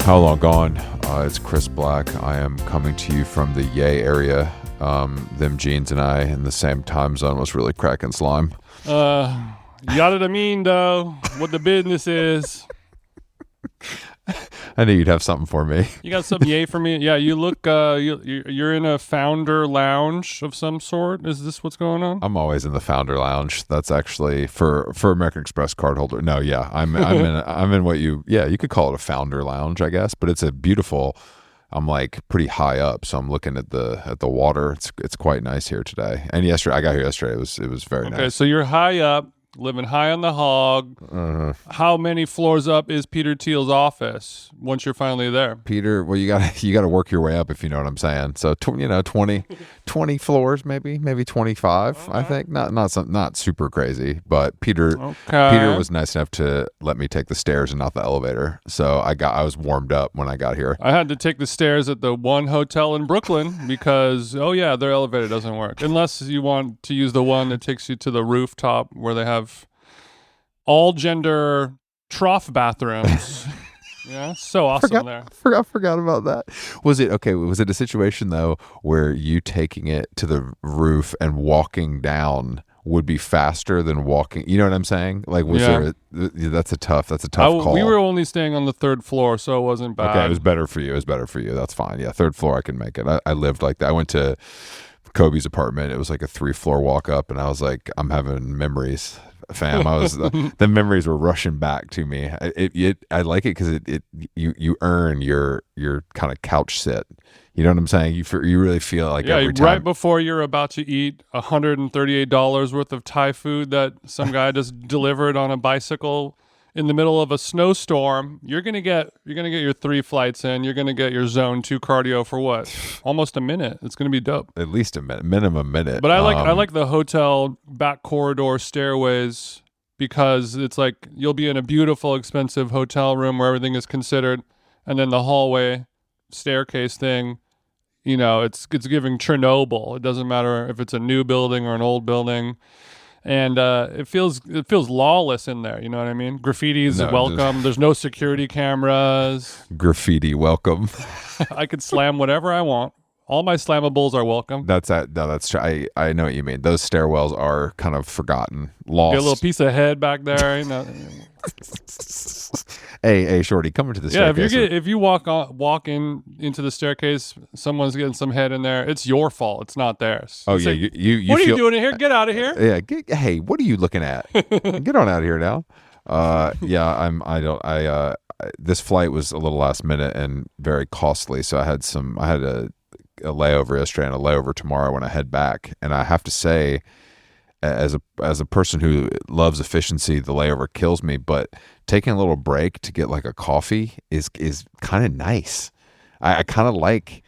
How long gone? It's Chris Black. I am coming to you from the Yay area. Them jeans and I in the same time zone was really cracking slime. Yada I mean though, what the business is. I knew you'd have something for me. You got something yay for me? Yeah, you look. You're in a founder lounge of some sort. Is this what's going on? I'm always in the founder lounge. That's actually for American Express card holder. No, yeah, I'm in what you could call it a founder lounge, I guess. But it's a beautiful. I'm like pretty high up, so I'm looking at the water. It's quite nice here today. And I got here yesterday. It was very nice. Okay, so you're high up, living high on the hog. How many floors up is Peter Thiel's office once you're finally there? Peter, well, you gotta work your way up, if you know what I'm saying. So 20 floors, maybe 25. Okay. I think not super crazy, but Peter was nice enough to let me take the stairs and not the elevator. So I was warmed up when I got here. I had to take the stairs at the one hotel in Brooklyn because their elevator doesn't work unless you want to use the one that takes you to the rooftop where they have all gender trough bathrooms. Yeah, so awesome there. Forgot about that. Was it a situation though where you taking it to the roof and walking down would be faster than walking? You know what I'm saying? Like, that's a tough call. We were only staying on the third floor, so it wasn't bad. Okay, it was better for you. That's fine. Yeah, third floor I can make it. I lived like that. I went to Kobe's apartment. It was like a 3-floor walk up, and I was like, I'm having memories. Fam, I was the memories were rushing back to me. I like it because you earn your kind of couch sit. You know what I'm saying? You really feel like every time. Right before you're about to eat $138 worth of Thai food that some guy just delivered on a bicycle in the middle of a snowstorm, you're gonna get your 3 flights in. You're gonna get your zone 2 cardio for what? Almost a minute. It's gonna be dope. At least a minute, minimum minute. But I like the hotel back corridor stairways because it's like you'll be in a beautiful, expensive hotel room where everything is considered, and then the hallway staircase thing. It's giving Chernobyl. It doesn't matter if it's a new building or an old building. And it feels lawless in there. You know what I mean? Graffiti's welcome. There's no security cameras. Graffiti welcome. I could slam whatever I want. All my slammables are welcome. That's true. I know what you mean. Those stairwells are kind of forgotten, lost. Get a little piece of head back there. Hey, shorty, come into the staircase. Yeah, if you walk into the staircase, someone's getting some head in there. It's your fault. It's not theirs. Oh, yeah, like, what are you doing in here? Get out of here. Yeah. Hey, what are you looking at? Get on out of here now. This flight was a little last minute and very costly, so I had a layover yesterday and a layover tomorrow when I head back. And I have to say, as a person who loves efficiency, the layover kills me, but taking a little break to get like a coffee is kind of nice. I kind of like.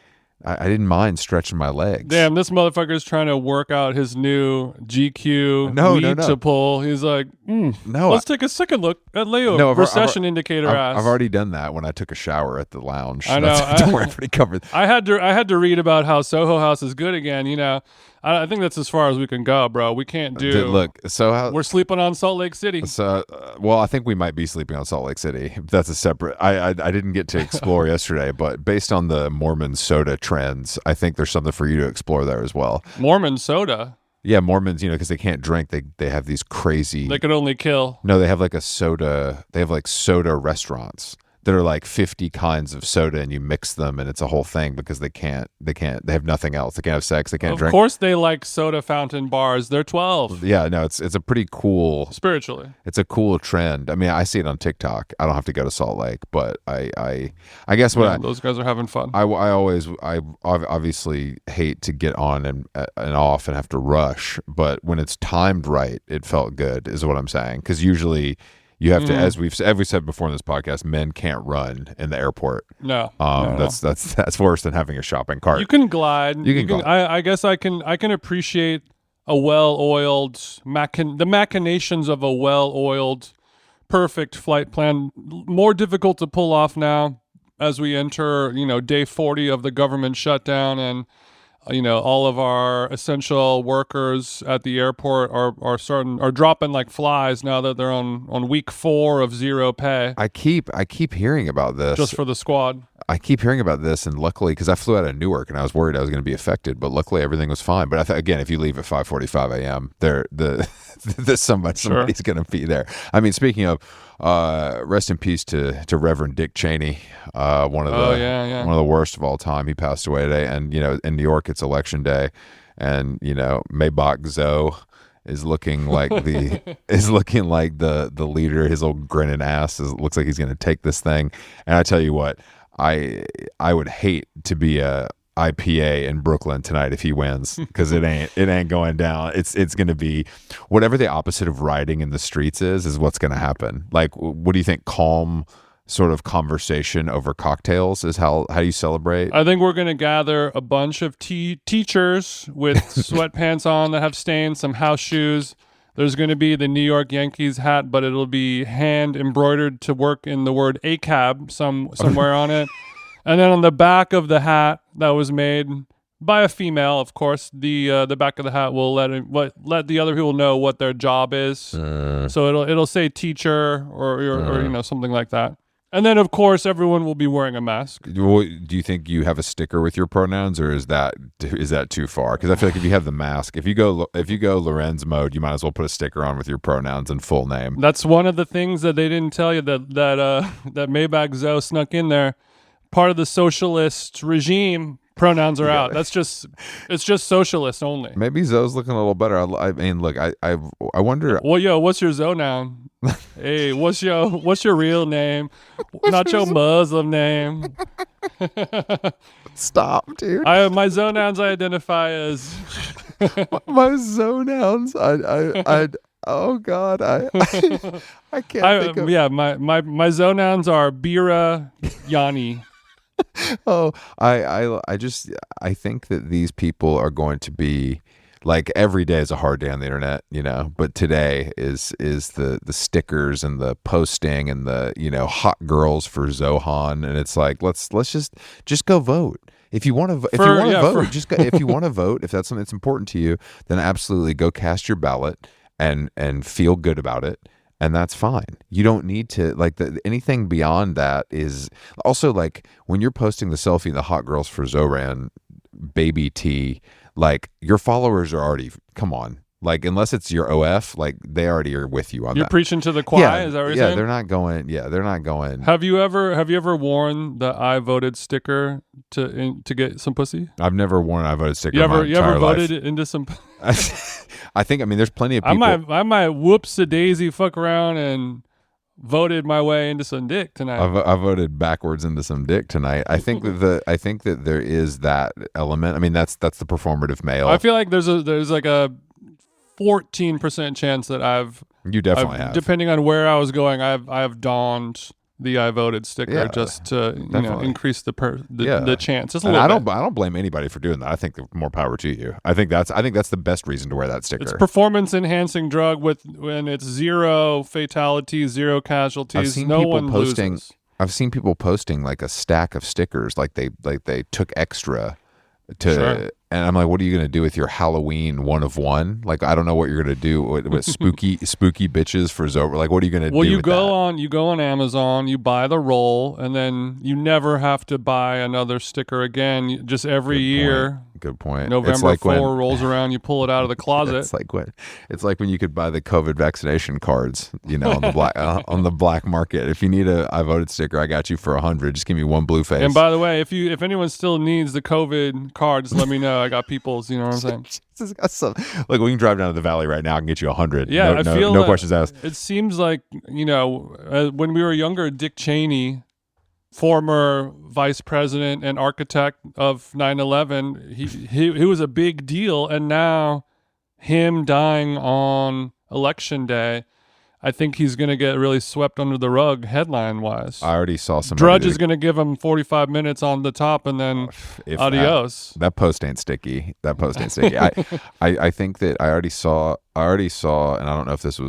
I didn't mind stretching my legs. Damn, this motherfucker's trying to work out his new GQ weed to pull. He's like, let's take a second look at layover. Recession indicator ass. I've already done that when I took a shower at the lounge. I know. Don't worry, pretty covered. I had to read about how Soho House is good again. I think that's as far as we can go, bro. We can't do. Look, we're sleeping on Salt Lake City. So, I think we might be sleeping on Salt Lake City. That's a separate. I didn't get to explore yesterday, but based on the Mormon soda trends, I think there's something for you to explore there as well. Mormon soda. Yeah, Mormons, because they can't drink. They have these crazy. They could only kill. No, they have like a soda. They have like soda restaurants that are like 50 kinds of soda, and you mix them, and it's a whole thing because they have nothing else. They can't have sex. They can't drink. Of course they like soda fountain bars. They're 12. Yeah, no, it's a pretty cool. Spiritually. It's a cool trend. I mean, I see it on TikTok. I don't have to go to Salt Lake, but I guess those guys are having fun. I obviously hate to get on and off and have to rush, but when it's timed right, it felt good, is what I'm saying. Because usually you have to, as we've said before in this podcast, men can't run in the airport. No, that's worse than having a shopping cart. You can glide. You can glide. I guess I can appreciate a well-oiled the machinations of a well-oiled, perfect flight plan. More difficult to pull off now as we enter, day 40 of the government shutdown, and all of our essential workers at the airport are dropping like flies now that they're on week 4 of zero pay I keep hearing about this. just for the squad. I keep hearing about this, and luckily, because I flew out of Newark and I was worried I was going to be affected, but luckily everything was fine. But again, if you leave at 5:45 a.m., there's somebody's going to be there. I mean, speaking of, rest in peace to Reverend Dick Cheyney, one of the worst of all time. He passed away today, and in New York it's election day, and Maybach Zoe is looking like the leader. His old grinning ass looks like he's going to take this thing. And I tell you what, I would hate to be a IPA in Brooklyn tonight if he wins, because it ain't going down. It's going to be whatever the opposite of rioting in the streets is what's going to happen. Like, what do you think? Calm sort of conversation over cocktails is how you celebrate? I think we're going to gather a bunch of teachers with sweatpants on that have stains, some house shoes. There's going to be the New York Yankees hat, but it'll be hand embroidered to work in the word ACAB somewhere on it. And then on the back of the hat that was made by a female, of course, the back of the hat will let the other people know what their job is. So it'll say teacher or something like that. And then, of course, everyone will be wearing a mask. Do you think you have a sticker with your pronouns, or is that too far? Because I feel like if you have the mask, if you go Lorenz mode, you might as well put a sticker on with your pronouns and full name. That's one of the things that they didn't tell you that Maybach Zoe snuck in there. Part of the socialist regime, pronouns are out. It's just socialist only. Maybe Zoe's looking a little better. I mean, look, I wonder. Well, what's your Zoe noun? Hey, what's your real name? Not your Muslim name. Stop, dude. My zonouns I identify as my zonouns. Oh God, I can't think of. Yeah, my zonouns are Bira, Yanni. Oh, I think that these people are going to be like, every day is a hard day on the internet, but today is the stickers and the posting and the hot girls for Zohan, and it's like, let's just go vote. If you want to vote, if you want to vote, if that's something that's important to you, then absolutely go cast your ballot and feel good about it. And that's fine. You don't need to, anything beyond that is also, like, when you're posting the selfie, the hot girls for Zoran baby T, like, your followers are already, come on. Like, unless it's your OF, like, they already are with you on that. You're preaching to the choir, is that what you're saying? They're not going. Have you ever worn the I voted sticker to get some pussy? I've never worn an I voted sticker. You ever voted into some? I think, there's plenty of people. I might whoops a daisy, fuck around and voted my way into some dick tonight. I voted backwards into some dick tonight. I think that there is that element. That's the performative male. I feel like there's like a 14% chance that you definitely have, depending on where I was going, I've donned the I voted sticker just to increase the chance. Just a little bit. I don't blame anybody for doing that. I think more power to you. I think that's the best reason to wear that sticker. It's performance enhancing drug when it's 0 fatalities, 0 casualties. No one loses. I've seen people posting like a stack of stickers, like they took extra to. Sure. And I'm like, what are you going to do with your Halloween 1 of 1? Like, I don't know what you're going to do with spooky bitches for Zoe. Like, what are you going to do with that? You go on Amazon, you buy the roll, and then you never have to buy another sticker again. Just every year. Good point. November 4 rolls around, you pull it out of the closet. It's like when you could buy the COVID vaccination cards, on the black market. If you need a I voted sticker, I got you for 100. Just give me one blue face. And by the way, if anyone still needs the COVID card, just let me know. I got people's. You know what I'm saying? Look, we can drive down to the valley right now and get you 100. Yeah, no questions asked. It seems like when we were younger, Dick Cheyney, former vice president and architect of 9/11, he was a big deal, and now him dying on election day, I think he's going to get really swept under the rug headline wise. I already saw some. Drudge is going to give him 45 minutes on the top, and then adios. That post ain't sticky. I think that I already saw, and I don't know if this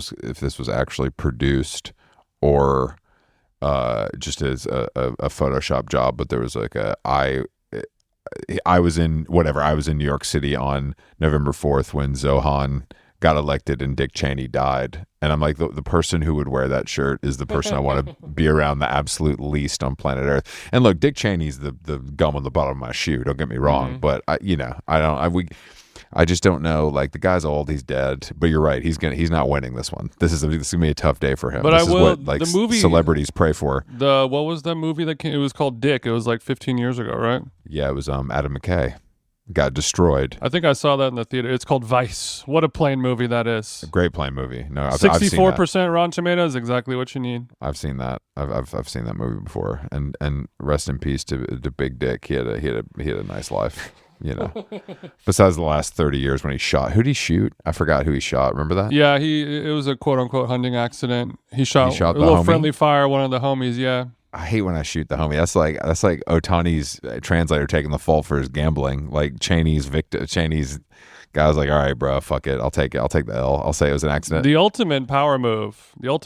was actually produced or just as a Photoshop job, but there was like I was in New York City on November 4th when Zohan got elected and Dick Cheyney died. And I'm like, the person who would wear that shirt is the person I want to be around the absolute least on planet Earth. And look, Dick Cheney's the gum on the bottom of my shoe. Don't get me wrong, but I just don't know. Like, the guy's old, he's dead. But you're right, he's not winning this one. This is gonna be a tough day for him. But this is what like the movie, celebrities pray for. What was that movie that came? It was called Dick. It was like 15 years ago, right? Yeah, it was Adam McKay. Got destroyed. I think I saw that in the theater. It's called Vice. What a plain movie that is. A great plain movie. No, 64% Rotten Tomatoes, exactly what you need. I've seen that. I've seen that movie before. And rest in peace to Big Dick. He had a nice life. You know, besides the last 30 years when he shot. Who did he shoot? I forgot who he shot. Remember that? Yeah, it was a quote unquote hunting accident. He shot a little homie? friendly fire. One of the homies. Yeah. I hate when I shoot the homie. That's like Otani's translator taking the fall for his gambling. Like Cheney's guy was like, all right, bro, fuck it. I'll take it. I'll take the L. I'll say it was an accident. The ultimate power move. Like,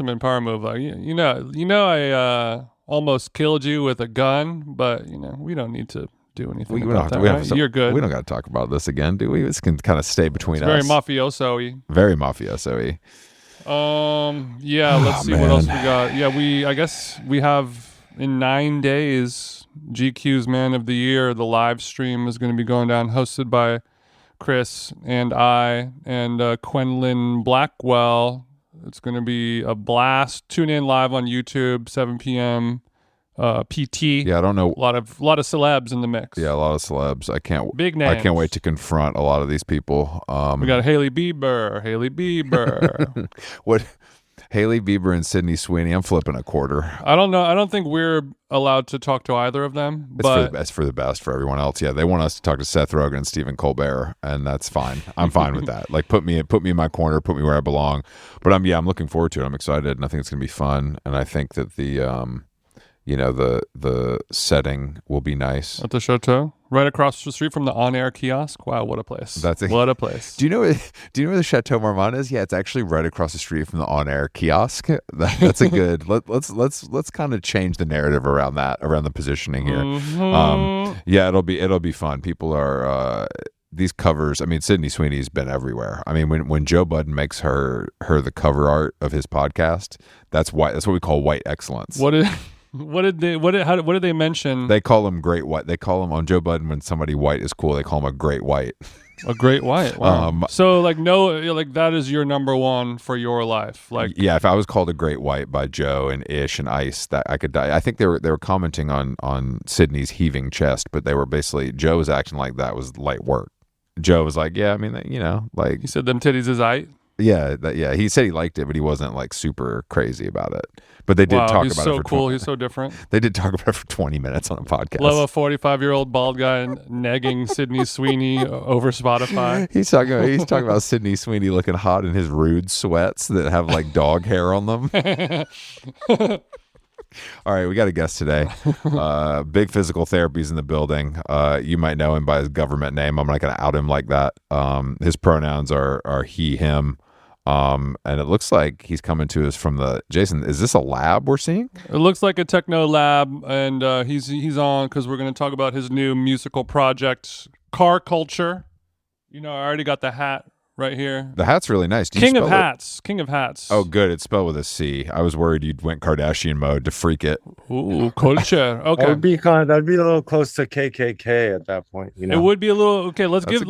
I almost killed you with a gun, but we don't need to do anything about that, right? You're good. We don't got to talk about this again, do we? This can kind of stay between us. Very mafioso-y. Very mafioso-y. Yeah, let's see what else we got. Yeah, I guess we have in 9 days, GQ's Man of the Year, the live stream is going to be going down, hosted by Chris and I and Quenlin Blackwell. It's going to be a blast. Tune in live on YouTube, 7 p.m. PT. Yeah, I don't know. A lot of celebs in the mix. Yeah, a lot of celebs. Big names. I can't wait to confront a lot of these people. We got Hailey Bieber. What? Hailey Bieber and Sydney Sweeney. I'm flipping a quarter. I don't know. I don't think we're allowed to talk to either of them. It's for the best for everyone else. Yeah, they want us to talk to Seth Rogen and Stephen Colbert, and that's fine. I'm fine with that. Like, put me in my corner, put me where I belong. But I'm looking forward to it. I'm excited, and I think it's gonna be fun. And I think that the setting will be nice at the Chateau, right across the street from the on-air kiosk. Wow, what a place! What a place. Do you know where the Chateau Marmont is? Yeah, it's actually right across the street from the on-air kiosk. That's a good. Let's kind of change the narrative around the positioning here. Mm-hmm. Yeah, it'll be fun. People are. These covers, I mean, Sydney Sweeney's been everywhere. I mean, when Joe Budden makes her the cover art of his podcast, that's what we call white excellence. What did they mention? They call him great white. They call him on Joe Budden when somebody white is cool. They call him a great white. A great white. Wow. So that is your number one for your life. Like, yeah, if I was called a great white by Joe and Ish and Ice, that I could die. I think they were commenting on Sydney's heaving chest, but they were basically, Joe was acting like that was light work. Joe was like, yeah, I mean, like he said, them titties is aight. Yeah, he said he liked it, but he wasn't like super crazy about it. But they did talk about it. He's so cool. He's so different. They did talk about it for 20 minutes on a podcast. Love a 45-year-old bald guy negging Sydney Sweeney over Spotify. He's talking about Sydney Sweeney looking hot in his rude sweats that have like dog hair on them. All right, we got a guest today. Big Physical Therapy's in the building. You might know him by his government name. I'm not going to out him like that. His pronouns are he, him. And it looks like he's coming to us from Jason, is this a lab we're seeing? It looks like a techno lab, and he's on because we're going to talk about his new musical project, Car Culture. I already got the hat right here. The hat's really nice. King of hats. Oh, good. It's spelled with a C. I was worried you'd went Kardashian mode to freak it. Ooh, culture. Okay. That'd be a little close to KKK at that point. It would be a little. Okay, let's give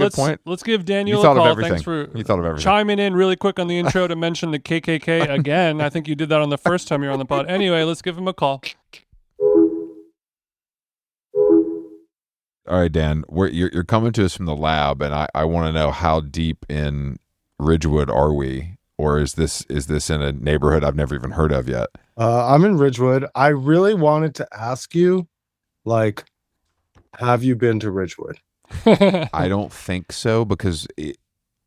Daniel a call. Thanks for chiming in really quick on the intro to mention the KKK again. I think you did that on the first time you were on the pod. Anyway, let's give him a call. All right, Dan, you're coming to us from the lab, and I want to know how deep in Ridgewood are we, or is this in a neighborhood I've never even heard of yet? I'm in Ridgewood. I really wanted to ask you, like, have you been to Ridgewood? I don't think so, because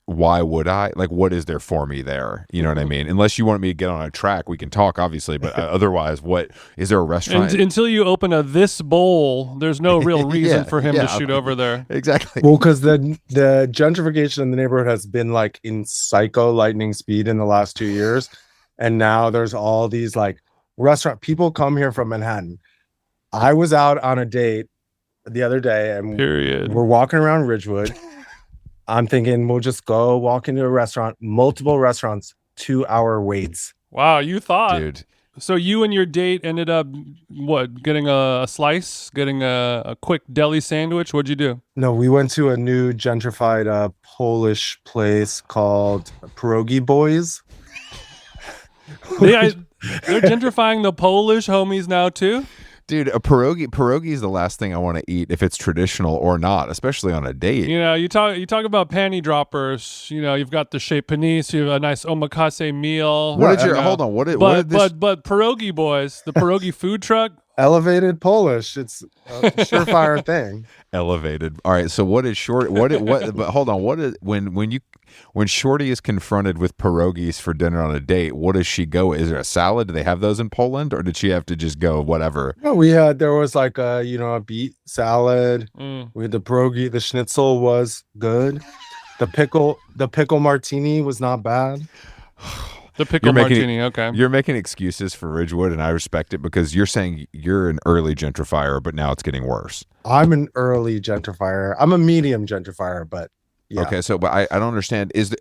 why would I? Like, what is there for me there? You know what I mean? Unless you want me to get on a track, we can talk, obviously. But otherwise, what is there a restaurant? Until you open this bowl, there's no real reason for him to shoot over there. Exactly. Well, because the gentrification in the neighborhood has been like in psycho lightning speed in the last 2 years, and now there's all these like restaurant people come here from Manhattan. I was out on a date the other day, and Period. we're walking around Ridgewood. I'm thinking we'll just go walk into a restaurant, multiple restaurants, 2-hour waits. Wow, you thought. Dude. So you and your date ended up, what, getting a slice, getting a quick deli sandwich? What'd you do? No, we went to a new gentrified Polish place called Pierogi Boys. They're gentrifying the Polish homies now too? Dude, a pierogi is the last thing I want to eat if it's traditional or not, especially on a date. You know, you talk about panty droppers. You know, you've got the chez panisse, you have a nice omakase meal. What did your hold on? What did this? But pierogi boys, the pierogi food truck. Elevated Polish. It's a surefire thing. Elevated. All right. So what is short? What? But hold on. What is when Shorty is confronted with pierogis for dinner on a date? What does she go? Is there a salad? Do they have those in Poland, or did she have to just go whatever? No, there was like a beet salad. We had the pierogi. The schnitzel was good. The pickle martini was not bad. The pickle martini, okay. You're making excuses for Ridgewood, and I respect it because you're saying you're an early gentrifier, but now it's getting worse. I'm an early gentrifier. I'm a medium gentrifier, but yeah. Okay, so but I don't understand. Is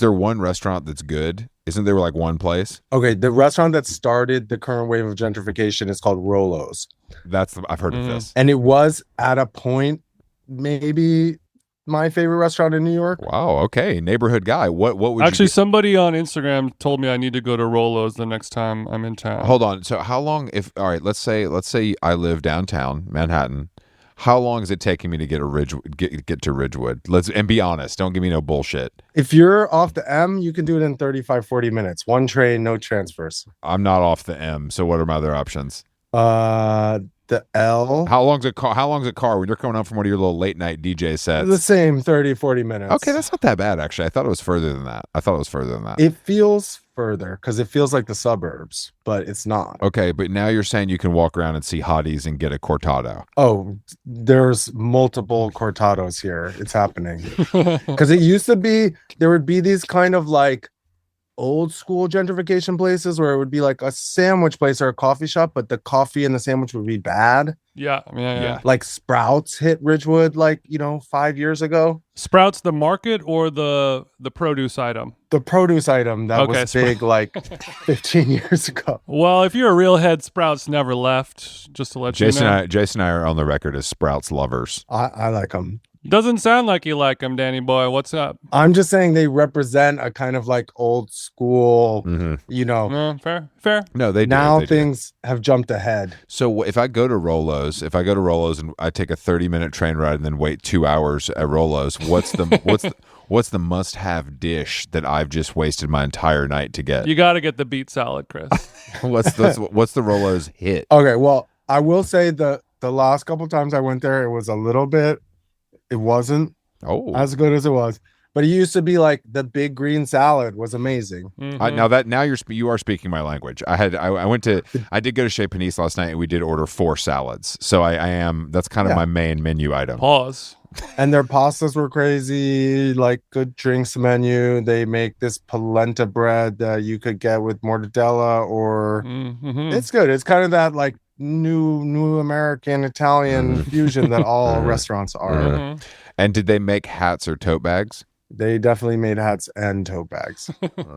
there one restaurant that's good? Isn't there like one place? Okay, the restaurant that started the current wave of gentrification is called Rolo's. I've heard of this. And it was at a point maybe my favorite restaurant in New York. Wow. Okay. Neighborhood guy. What would actually? You Somebody on Instagram told me I need to go to Rolo's the next time I'm in town. Hold on. So how long? All right. Let's say I live downtown Manhattan. How long is it taking me to get to Ridgewood? And be honest. Don't give me no bullshit. If you're off the M, you can do it in 35, 40 minutes. One train, no transfers. I'm not off the M. So what are my other options? The L. How long's a car when you're coming home from one of your little late night DJ sets? The same 30, 40 minutes. Okay, that's not that bad, actually. I thought it was further than that. It feels further because it feels like the suburbs, but it's not. Okay, but now you're saying you can walk around and see hotties and get a cortado. Oh, there's multiple cortados here. It's happening. Because it used to be, there would be these kind of like old school gentrification places where it would be like a sandwich place or a coffee shop, but the coffee and the sandwich would be bad. Yeah. Like Sprouts hit Ridgewood 5 years ago. Sprouts the market or the produce item? The produce item that was big 15 years ago. Well, if you're a real head, Sprouts never left, just to let you know. Jason and I are on the record as Sprouts lovers. I like them. Doesn't sound like you like them, Danny boy. What's up? I'm just saying they represent a kind of like old school, Fair. No, they do. Now things have jumped ahead. So if I go to Rolo's and I take a 30-minute train ride and then wait 2 hours at Rolo's, what's the must-have dish that I've just wasted my entire night to get? You got to get the beet salad, Chris. What's the Rolo's hit? Okay, well, I will say the last couple times I went there, it was a little bit. It wasn't as good as it was, but it used to be like the big green salad was amazing. Mm-hmm. You are speaking my language. I did go to Chez Panisse last night and we did order 4 salads. So that's kind of my main menu item. Pause. And their pastas were crazy, like good drinks menu. They make this polenta bread that you could get with mortadella or it's good. It's kind of that like new American Italian fusion that all restaurants are. And did they make hats or tote bags? They definitely made hats and tote bags.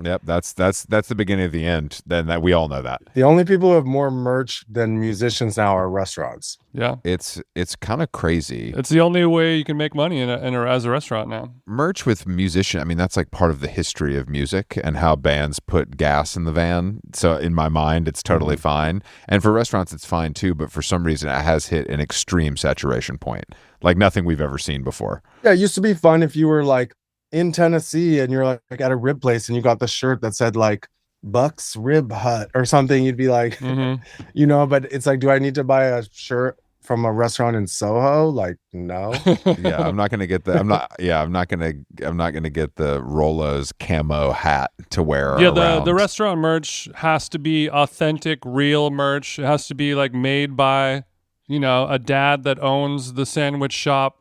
Yep, that's the beginning of the end. Then that we all know that. The only people who have more merch than musicians now are restaurants. Yeah, it's kind of crazy. It's the only way you can make money as a restaurant now. Merch with musician. I mean, that's like part of the history of music and how bands put gas in the van. So in my mind, it's totally fine. And for restaurants, it's fine too. But for some reason, it has hit an extreme saturation point, like nothing we've ever seen before. Yeah, it used to be fun if you were like in Tennessee and you're like at a rib place and you got the shirt that said like Buck's Rib Hut or something. You'd be like, but it's like, do I need to buy a shirt from a restaurant in Soho? Like, no. Yeah, I'm not gonna get the. I'm not gonna get the Rolo's camo hat to wear. Yeah, the restaurant merch has to be authentic, real merch. It has to be like made by, a dad that owns the sandwich shop.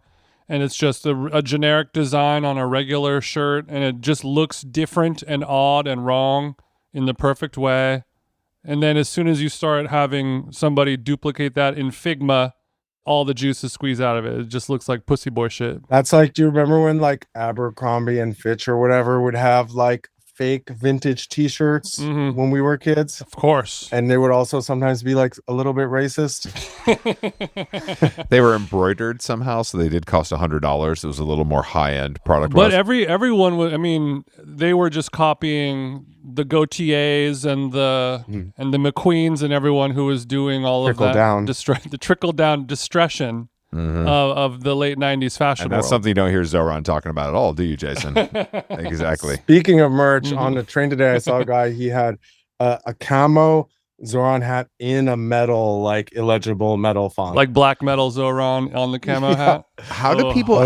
And it's just a generic design on a regular shirt, and it just looks different and odd and wrong in the perfect way. And then as soon as you start having somebody duplicate that in Figma, all the juice is squeezed out of it. It just looks like pussy boy shit. That's like, do you remember when like Abercrombie and Fitch or whatever would have like fake vintage t-shirts when we were kids? Of course. And they would also sometimes be like a little bit racist. They were embroidered somehow, so they did cost $100. It was a little more high-end product. But everyone was, I mean, they were just copying the Gautiers and the McQueens and everyone who was doing all of that. The trickle-down discretion. Of the late 90s fashion and that's world. something you don't hear Zoran talking about at all, do you, Jason? Exactly. Speaking of merch, on the train today, I saw a guy, he had a camo Zoran hat in a metal, like illegible metal font. Like black metal Zoran on the camo hat. How do people,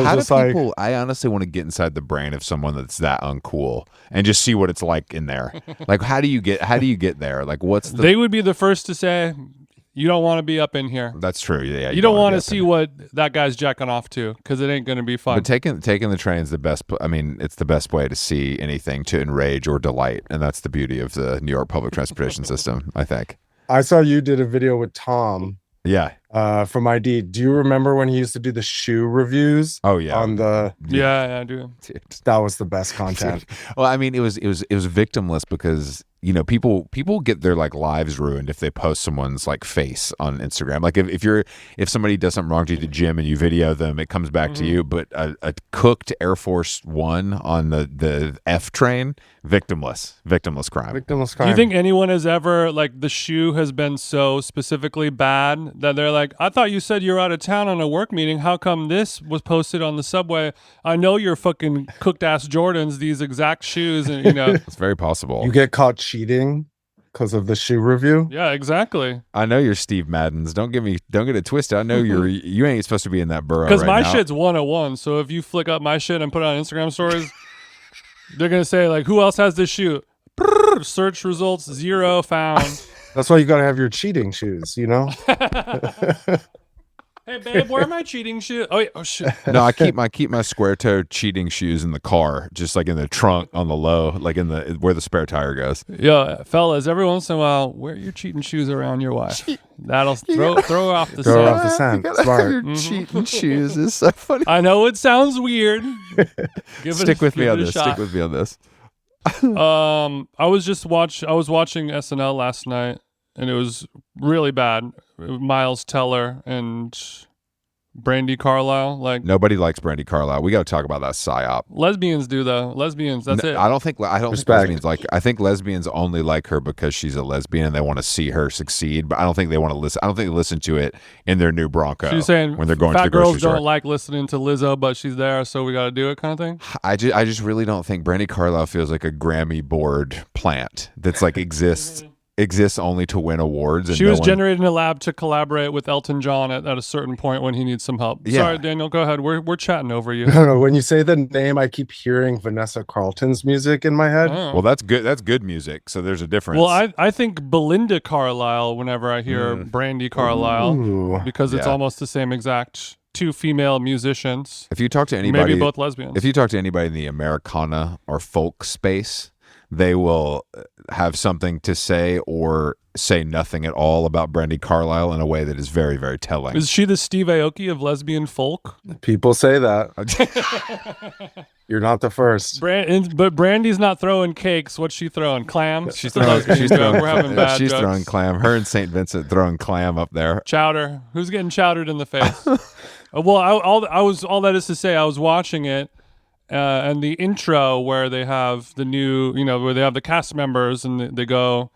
I honestly want to get inside the brain of someone that's that uncool and just see what it's like in there. Like, how do you get there? Like, They would be the first to say, you don't want to be up in here. That's true. Yeah, you don't want to see what that guy's jacking off to, because it ain't going to be fun. But taking the train's the best. I mean, it's the best way to see anything to enrage or delight, and that's the beauty of the New York public transportation system, I think. I saw you did a video with Tom. Yeah. From ID. Do you remember when he used to do the shoe reviews? Oh yeah. On the yeah, I do. That was the best content. Well, I mean, it was victimless because, you know, people get their like lives ruined if they post someone's like face on Instagram. Like if somebody does something wrong to you at the gym and you video them, it comes back to you. But a cooked Air Force One on the F train, victimless crime. Victimless crime. Do you think anyone has ever, like, the shoe has been so specifically bad that they're like, I thought you said you were out of town on a work meeting. How come this was posted on the subway? I know you're fucking cooked ass Jordans, these exact shoes, and you know. It's very possible. You get caught cheating because of the shoe review. Yeah, exactly. I know you're Steve Madden's. Don't get it twisted. I know you ain't supposed to be in that borough. Because my now. shit's 101. So if you flick up my shit and put it on Instagram stories, they're gonna say like, who else has this shoe? Search results 0 found. That's why you got to have your cheating shoes, you know? Hey babe, where are my cheating shoes? Oh, yeah. Oh shit. No, I keep my square toe cheating shoes in the car, just like in the trunk on the low, like in the where the spare tire goes. Yeah, fellas, every once in a while, wear your cheating shoes around your wife. That'll throw her off the scent. Throw off the scent. Smart. Your cheating shoes is so funny. I know it sounds weird. Stick with me on this. I was watching SNL last night, and it was really bad. Miles Teller and Brandy Carlisle, like, nobody likes Brandy Carlisle. We got to talk about that psyop. Lesbians do though. Lesbians, that's it. I don't think lesbians like. I think lesbians only like her because she's a lesbian and they want to see her succeed. But I don't think they want to listen. I don't think they listen to it in their new Bronco. She's saying when they're going fat to the grocery girls store. don't like listening to Lizzo, but she's there, so we got to do it, kind of thing. I just really don't think Brandy Carlisle feels like a Grammy board plant that's like exists only to win awards. And she was generated in a lab to collaborate with Elton John at a certain point when he needs some help. Yeah. Sorry, Daniel, go ahead. We're chatting over you. No. When you say the name, I keep hearing Vanessa Carlton's music in my head. Oh. Well, that's good. That's good music. So there's a difference. Well, I think Belinda Carlisle whenever I hear Brandy Carlisle. Ooh. Because it's almost the same exact two female musicians. If you talk to anybody, maybe both lesbians. If you talk to anybody in the Americana or folk space, they will have something to say or say nothing at all about Brandy Carlisle in a way that is very, very telling. Is she the Steve Aoki of lesbian folk? People say that. You're not the first. But Brandy's not throwing cakes. What's she throwing? Clams? She's throwing We're having bad she's jokes. throwing clam. Her and St. Vincent throwing clam up there. Chowder. Who's getting chowdered in the face? Well, all that is to say, I was watching it. And the intro where they have the new, where they have the cast members and they go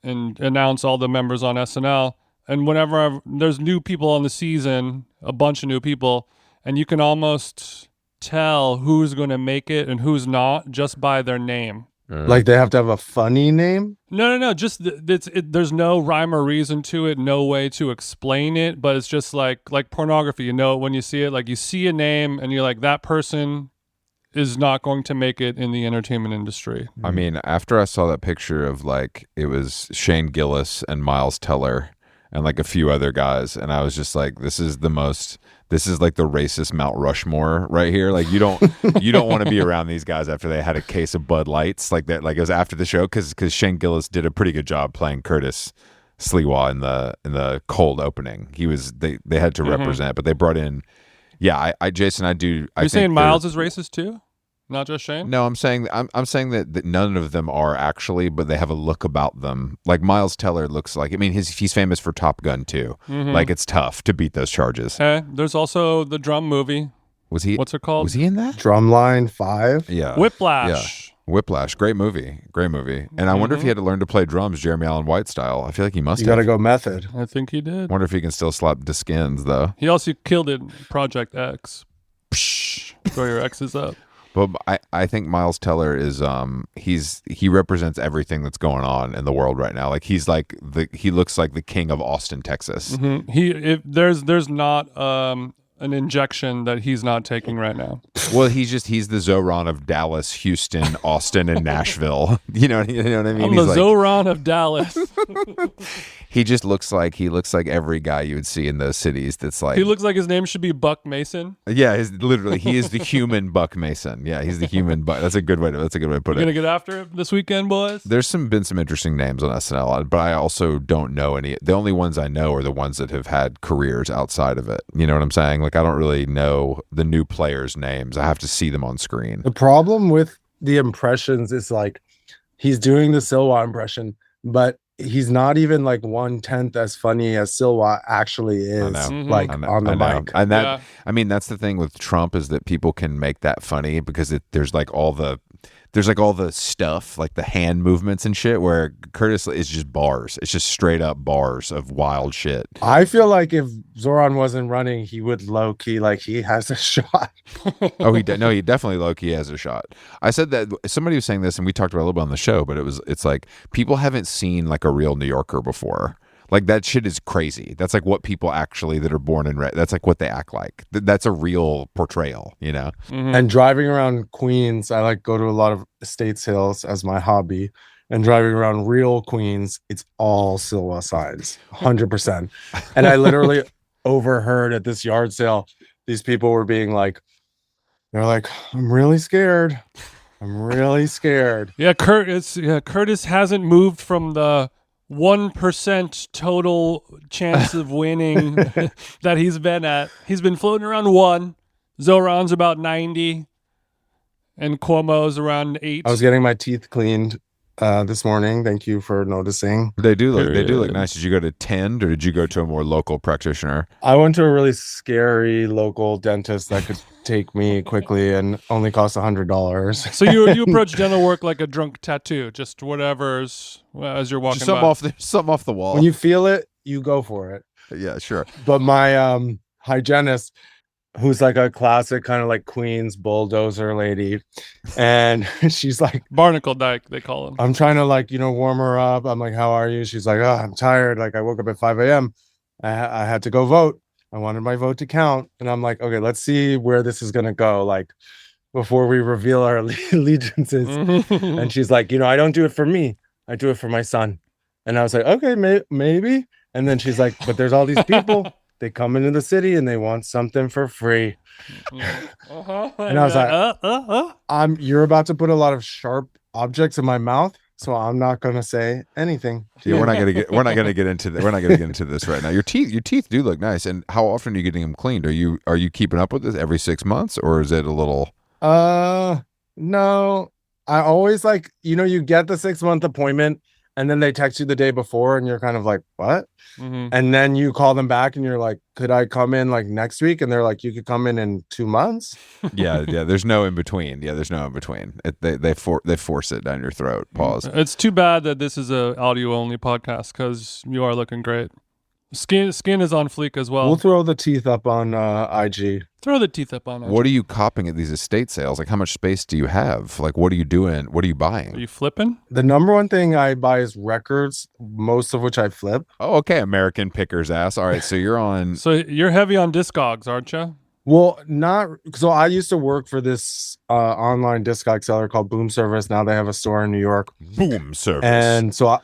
and announce all the members on SNL. And whenever there's new people on the season, a bunch of new people, and you can almost tell who's going to make it and who's not just by their name. Like they have to have a funny name? No. Just there's no rhyme or reason to it, no way to explain it, but it's just like pornography. You know it when you see it. Like you see a name and you're like, that person is not going to make it in the entertainment industry. I mean, after I saw that picture of like, it was Shane Gillis and Miles Teller and like a few other guys, and I was just like, this is like the racist Mount Rushmore right here. Like you don't want to be around these guys after they had a case of Bud Lights like that. Like it was after the show because Shane Gillis did a pretty good job playing Curtis Sliwa in the cold opening. They had to represent, but they brought in. Yeah, Jason, I do. You're saying Miles is racist too, not just Shane? No, I'm saying that none of them are actually, but they have a look about them. Like Miles Teller looks like. I mean, he's famous for Top Gun too. Like it's tough to beat those charges. There's also the drum movie. Was he? What's it called? Was he in that? Drumline 5. Yeah. Whiplash. Yeah. Whiplash. Great movie. And I wonder if he had to learn to play drums, Jeremy Allen White style. I feel like he must. You got to go method. I think he did. Wonder if he can still slap the skins though. He also killed it in Project X. Psh, throw your X's up. But I think Miles Teller is he represents everything that's going on in the world right now. Like he looks like the king of Austin, Texas. There's not an injection that he's not taking right now. Well, he's the Zoran of Dallas, Houston, Austin, and Nashville. You know what I mean? I'm the Zoran of Dallas. He just looks like every guy you would see in those cities. That's like he looks like his name should be Buck Mason. Yeah, he is the human Buck Mason. Yeah, he's the human Buck. That's a good way to put it. You're gonna get after it this weekend, boys. There's been some interesting names on SNL, but I also don't know any. The only ones I know are the ones that have had careers outside of it. You know what I'm saying? Like I don't really know the new players' names. I have to see them on screen. The problem with the impressions is like he's doing the Silwa impression, but he's not even like 1/10 as funny as Silwa actually is. Like on the mic. And that I mean that's the thing with Trump is that people can make that funny because there's like all the stuff like the hand movements and shit where Curtis is just bars. It's just straight up bars of wild shit. I feel like if Zoran wasn't running, he would low key like he has a shot. He definitely low key has a shot. I said that somebody was saying this and we talked about it a little bit on the show, but it's like people haven't seen like a real New Yorker before. Like that shit is crazy. That's like what people actually that are born and that's like what they act like. That's a real portrayal, you know? And driving around Queens, I like go to a lot of Estates Hills as my hobby. And driving around real Queens, it's all Silwa signs, 100%. And I literally overheard at this yard sale, these people were being like, they're like, I'm really scared. Yeah, Curtis hasn't moved from the 1% total chance of winning that he's been at. He's been floating around 1. Zoran's about 90, and Cuomo's around 8. I was getting my teeth cleaned this morning. Thank you for noticing. They do look nice. Did you go to Tend or did you go to a more local practitioner? I went to a really scary local dentist that could take me quickly and only cost $100. So you approach dental work like a drunk tattoo, just whatever's as you're walking. Just something off the wall. When you feel it, you go for it. Yeah, sure. But my hygienist, who's like a classic kind of like Queens bulldozer lady, and she's like Barnacle Dyke, they call him. I'm trying to like warm her up. I'm like, how are you? She's like, oh, I'm tired. Like I woke up at 5 a.m. I had to go vote. I wanted my vote to count, and I'm like, okay, let's see where this is gonna go. Like before we reveal our allegiances. And she's like, I don't do it for me. I do it for my son. And I was like, okay, maybe. And then she's like, but there's all these people. They come into the city and they want something for free. And I was like, you're about to put a lot of sharp objects in my mouth, so I'm not gonna say anything. Yeah, we're not gonna get into this right now. Your teeth do look nice. And how often are you getting them cleaned? Are you keeping up with this every 6 months, or is it a little? No. I always like you get the 6-month appointment. And then they text you the day before and you're kind of like, what? And then you call them back and you're like, could I come in like next week? And they're like, you could come in 2 months. Yeah. There's no in between. They force it down your throat. Pause. It's too bad that this is a audio only podcast because you are looking great. Skin is on fleek as well. We'll throw the teeth up on IG. Throw the teeth up on IG. What are you copping at these estate sales? Like, how much space do you have? Like, what are you doing? What are you buying? Are you flipping? The number one thing I buy is records, most of which I flip. Oh, okay. American picker's ass. All right. So you're on. So you're heavy on Discogs, aren't you? Well, not. So I used to work for this online Discog seller called Boom Service. Now they have a store in New York. Boom Service. And so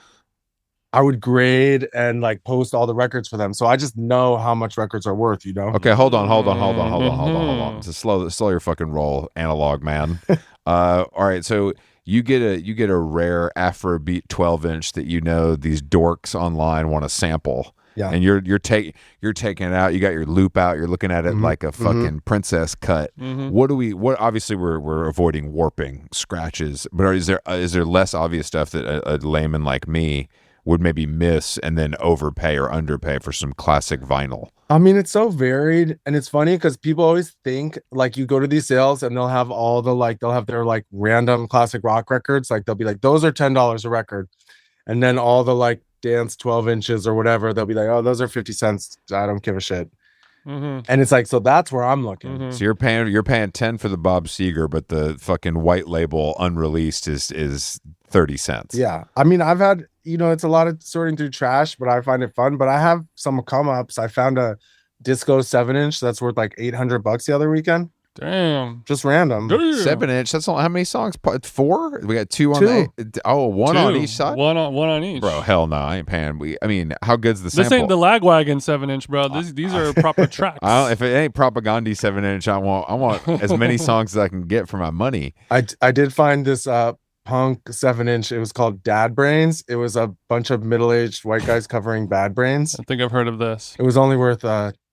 I would grade and like post all the records for them. So I just know how much records are worth, Okay, hold on. Just slow your fucking roll, analog man. All right, so you get a rare Afrobeat 12-inch that these dorks online want to sample. Yeah. And you're taking it out. You got your loop out. You're looking at it like a fucking princess cut. What obviously we're avoiding warping, scratches, but is there less obvious stuff that a layman like me would maybe miss and then overpay or underpay for some classic vinyl? I mean, it's so varied, and it's funny because people always think like you go to these sales and they'll have they'll have their like random classic rock records. Like they'll be like, those are $10 a record. And then all the like dance 12 inches or whatever, they'll be like, oh, those are 50 cents. I don't give a shit. And it's like, so that's where I'm looking. So you're paying 10 for the Bob Seger, but the fucking white label unreleased is 30 cents. Yeah. I mean, I've had, it's a lot of sorting through trash, but I find it fun. But I have some come ups. I found a disco 7-inch that's worth like $800 the other weekend. Damn. Just random. 7-inch. That's all. How many songs? 4? We got 2 on one on each side. One on each. Bro, hell no, I ain't paying. I mean, how good's the sample? This ain't the Lagwagon 7-inch, bro. These are proper tracks. If it ain't Propaganda 7-inch, I want as many songs as I can get for my money. I did find this punk 7-inch. It was called Dad Brains. It was a bunch of middle-aged white guys covering Bad Brains. I think I've heard of this. It was only worth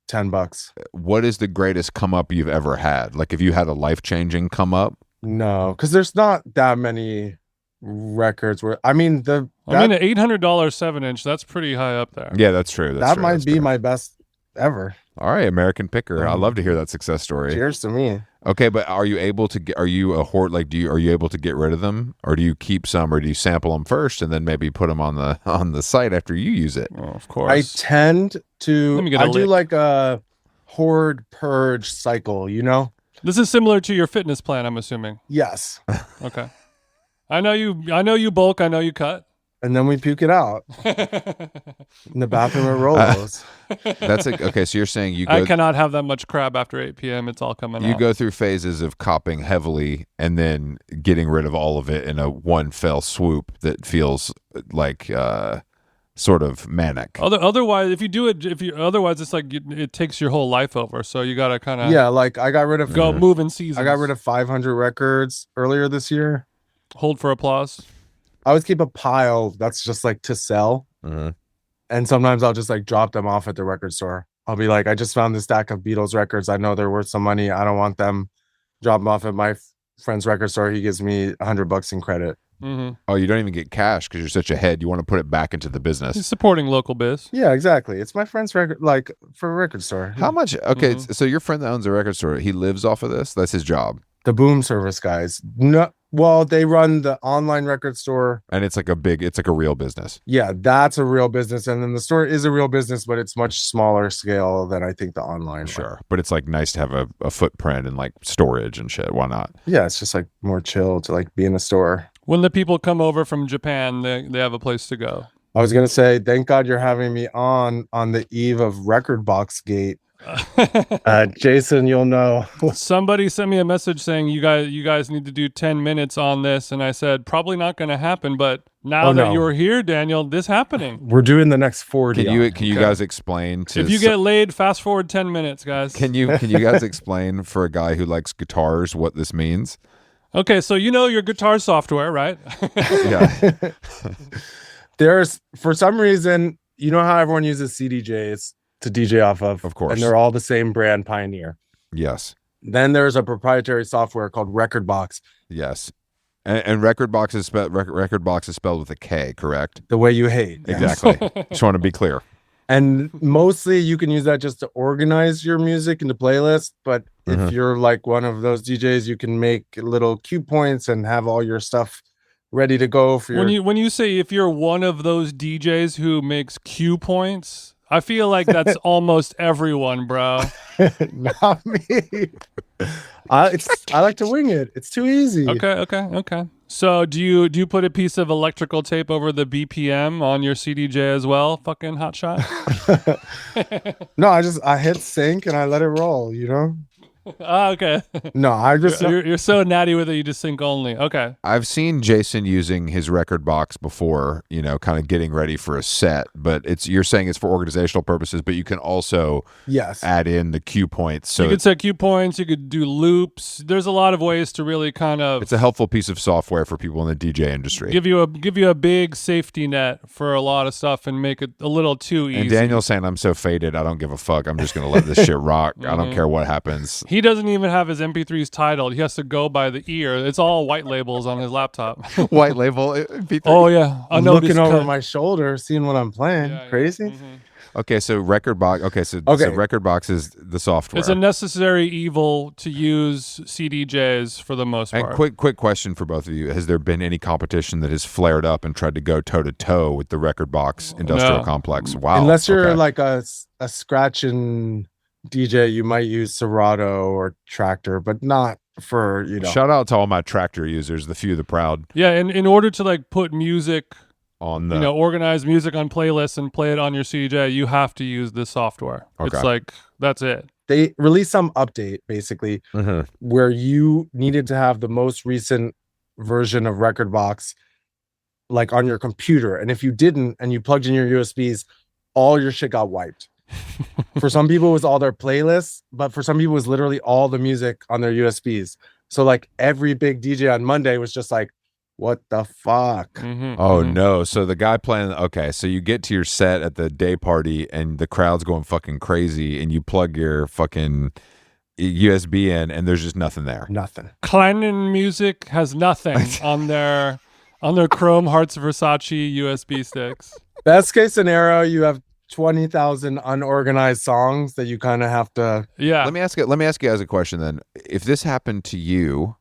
$10. What is the greatest come up you've ever had? Like if you had a life-changing come up? No, because there's not that many records where an $800 7-inch, that's pretty high up there. Yeah, that's true. That might be my best ever. All right, American Picker. I love to hear that success story. Cheers to me. Okay, but are you able to are you a hoard? Like, are you able to get rid of them, or do you keep some, or do you sample them first and then maybe put them on the site after you use it? Oh, of course. I tend to. I do like a hoard purge cycle. This is similar to your fitness plan, I'm assuming. Yes. Okay. I know you bulk. I know you cut. And then we puke it out in the bathroom at Rolo's. That's okay. So you're saying I cannot have that much crab after 8 p.m. It's all coming out. You go through phases of copping heavily and then getting rid of all of it in a one fell swoop that feels like sort of manic. Otherwise, otherwise it's like it takes your whole life over. So you gotta kind of like I got rid of move in seasons. I got rid of 500 records earlier this year. Hold for applause. I always keep a pile that's just like to sell. And sometimes I'll just like drop them off at the record store. I'll be like, I just found this stack of Beatles records. I know they're worth some money. I don't want them. Drop them off at my friend's record store. He gives me $100 in credit. Oh, you don't even get cash because you're such a head. You want to put it back into the business. He's supporting local biz. Yeah, exactly. It's my friend's record, like for a record store. How much? Okay, so your friend that owns a record store, he lives off of this? That's his job? The Boom Service guys. No, well, they run the online record store. And it's like a real business. Yeah, that's a real business. And then the store is a real business, but it's much smaller scale than I think the online. Sure. one. But it's like nice to have a footprint and like storage and shit. Why not? Yeah, it's just like more chill to like be in a store. When the people come over from Japan, they have a place to go. I was going to say, thank God you're having me on the eve of Rekordbox Gate. Jason, you'll know. Somebody sent me a message saying you guys need to do 10 minutes on this, and I said probably not going to happen, but now that you're here, Daniel, this happening. We're doing the next 40. Can you guys explain to if you get laid, fast forward 10 minutes, guys. Can you guys explain for a guy who likes guitars what this means? Okay, so you know your guitar software, right? Yeah. There's, for some reason, you know how everyone uses CDJs to DJ off of course, and they're all the same brand, Pioneer. Yes. Then there's a proprietary software called Rekordbox. Yes. And Rekordbox is spelled with a K, correct? The way you hate. Exactly. Just want to be clear. And mostly you can use that just to organize your music into playlists. But if you're like one of those DJs, you can make little cue points and have all your stuff ready to go for your... When you say if you're one of those DJs who makes cue points, I feel like that's almost everyone, bro. Not me. I like to wing it. It's too easy. Okay. So do you put a piece of electrical tape over the BPM on your CDJ as well? Fucking hot shot. No, I hit sync and I let it roll, you know? Okay. No, I just You're so natty with it, you just sync only. Okay. I've seen Jason using his Rekordbox before, kind of getting ready for a set, but you're saying it's for organizational purposes, but you can also yes add in the cue points. So you could set cue points, you could do loops. There's a lot of ways to really kind of it's a helpful piece of software for people in the DJ industry. give you a big safety net for a lot of stuff and make it a little too easy. And Daniel's saying, I'm so faded, I don't give a fuck. I'm just going to let this shit rock. I don't care what happens. He doesn't even have his MP3s titled. He has to go by the ear. It's all white labels on his laptop. White label MP3. Oh, yeah. I know. looking over my shoulder, seeing what I'm playing. Yeah, Crazy. Mhm. Okay, so Rekordbox. So Rekordbox is the software. It's a necessary evil to use CDJs for the most part. And quick question for both of you: has there been any competition that has flared up and tried to go toe to toe with the Rekordbox industrial complex? Wow. Unless you're like a scratching DJ, you might use Serato or Tractor, but not for Shout out to all my Tractor users, the few, the proud. Yeah, and in order to like put music on the organize music on playlists and play it on your CDJ, you have to use this software. Okay. It's like that's it. They released some update basically where you needed to have the most recent version of Rekordbox like on your computer, and if you didn't and you plugged in your USBs, all your shit got wiped. For some people it was all their playlists, but for some people it was literally all the music on their USBs. So like every big DJ on Monday was just like, what the fuck? No. So the guy playing, so you get to your set at the day party and the crowd's going fucking crazy and you plug your fucking USB in and there's just nothing there. Nothing. Kleinen Music has nothing on their Chrome Hearts Versace USB sticks. Best case scenario, you have 20,000 unorganized songs that you kind of have to. Yeah. Let me ask you guys a question then. If this happened to you,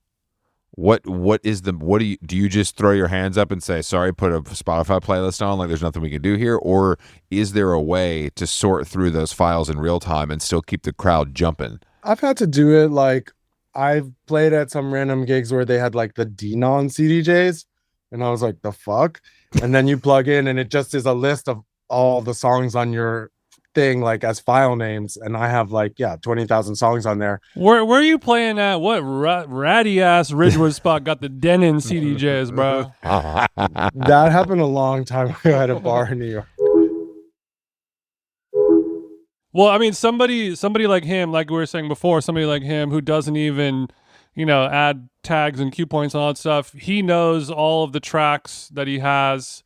what do you just throw your hands up and say, sorry, put a Spotify playlist on, like there's nothing we can do here? Or is there a way to sort through those files in real time and still keep the crowd jumping? I've had to do it. Like I've played at some random gigs where they had like the Denon CDJs and I was like, the fuck? And then you plug in and it just is a list of all the songs on your thing like as file names, and I have 20,000 songs on there. Where are you playing at? What ratty ass Ridgewood spot got the Denon CDJs, bro? That happened a long time ago at a bar in New York. Well, I mean, somebody like him, like we were saying before, somebody like him who doesn't even add tags and cue points and all that stuff. He knows all of the tracks that he has.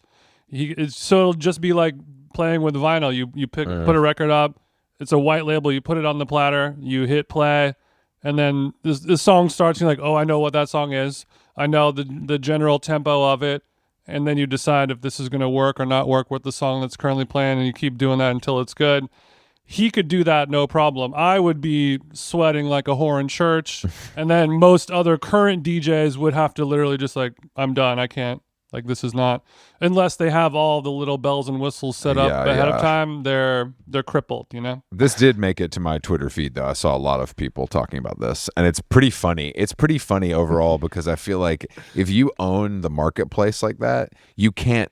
So it'll just be like playing with vinyl. You put a record up, it's a white label, you put it on the platter, you hit play, and then this song starts, you're like, oh, I know what that song is, I know the general tempo of it, and then you decide if this is going to work or not work with the song that's currently playing, and you keep doing that until it's good. He could do that no problem. I would be sweating like a whore in church, and then most other current DJs would have to literally just like, I'm done, I can't. Like, this is not, unless they have all the little bells and whistles set up ahead of time, they're crippled, This did make it to my Twitter feed, though. I saw a lot of people talking about this, and it's pretty funny. It's pretty funny overall because I feel like if you own the marketplace like that,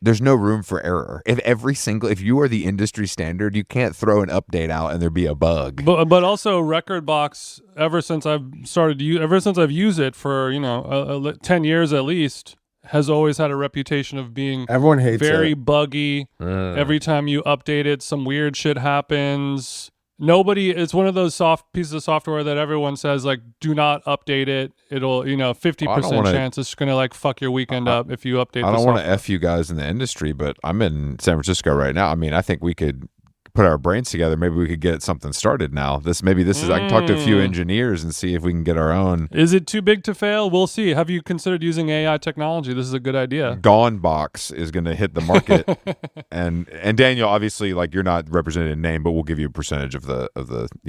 there's no room for error. If you are the industry standard, you can't throw an update out and there be a bug. But also Rekordbox, ever since I've used it for, 10 years at least, has always had a reputation of being everyone hates very it. Buggy. Every time you update it, some weird shit happens. It's one of those pieces of software that everyone says like, do not update it. It'll 50% chance it's gonna like fuck your weekend up if you update. I don't want to F you guys in the industry, but I'm in San Francisco right now. I mean, I think we could put our brains together. Maybe we could get something started now. I can talk to a few engineers and see if we can get our own. Is it too big to fail? We'll see. Have you considered using AI technology? This is a good idea. Gone Box is going to hit the market. and Daniel, obviously, like, you're not represented in name, but we'll give you a percentage of the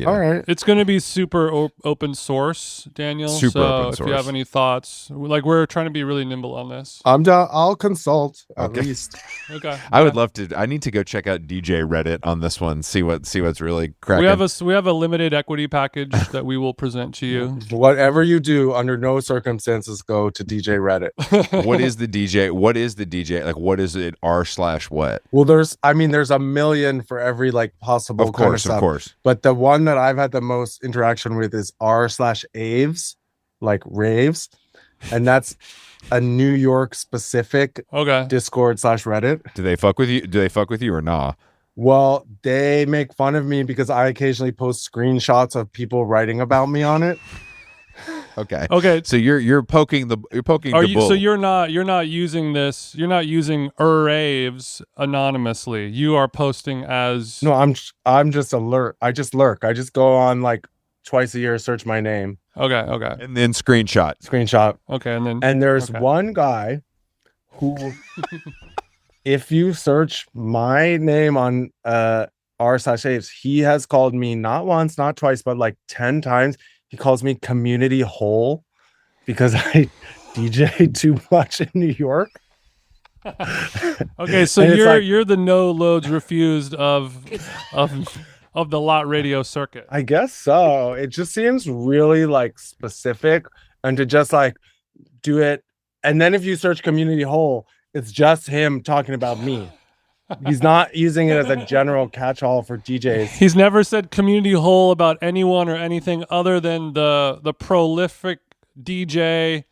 All right. It's going to be super open source, Daniel. Super open source. If you have any thoughts, like, we're trying to be really nimble on this. I'm down. I'll consult at least. Okay. I would love to. I need to go check out DJ Reddit on this this one. See what's really cracking. We have a limited equity package that we will present to you. Whatever you do, under no circumstances go to DJ Reddit. What is the DJ? Like, what is it? R/what? Well, there's a million for every like possible kind of stuff. Of course. But the one that I've had the most interaction with is r/aves, like raves, and that's a New York specific Discord /Reddit. Do they fuck with you or nah? Well, they make fun of me because I occasionally post screenshots of people writing about me on it. Okay. So you're poking the bull. So you're not using this. You're not using aves anonymously. You are posting as. No, I'm just alert. I just lurk. I just go on like twice a year, search my name. Okay. And then screenshot. Okay, and there's one guy who, if you search my name on r/aves, he has called me not once, not twice, but like 10 times. He calls me community hole because I DJ too much in New York. Okay, so you're the no loads refused of the lot radio circuit. I guess so. It just seems really like specific, and to just like do it. And then if you search community hole, it's just him talking about me. He's not using it as a general catch-all for DJs. He's never said community hole about anyone or anything other than the prolific DJ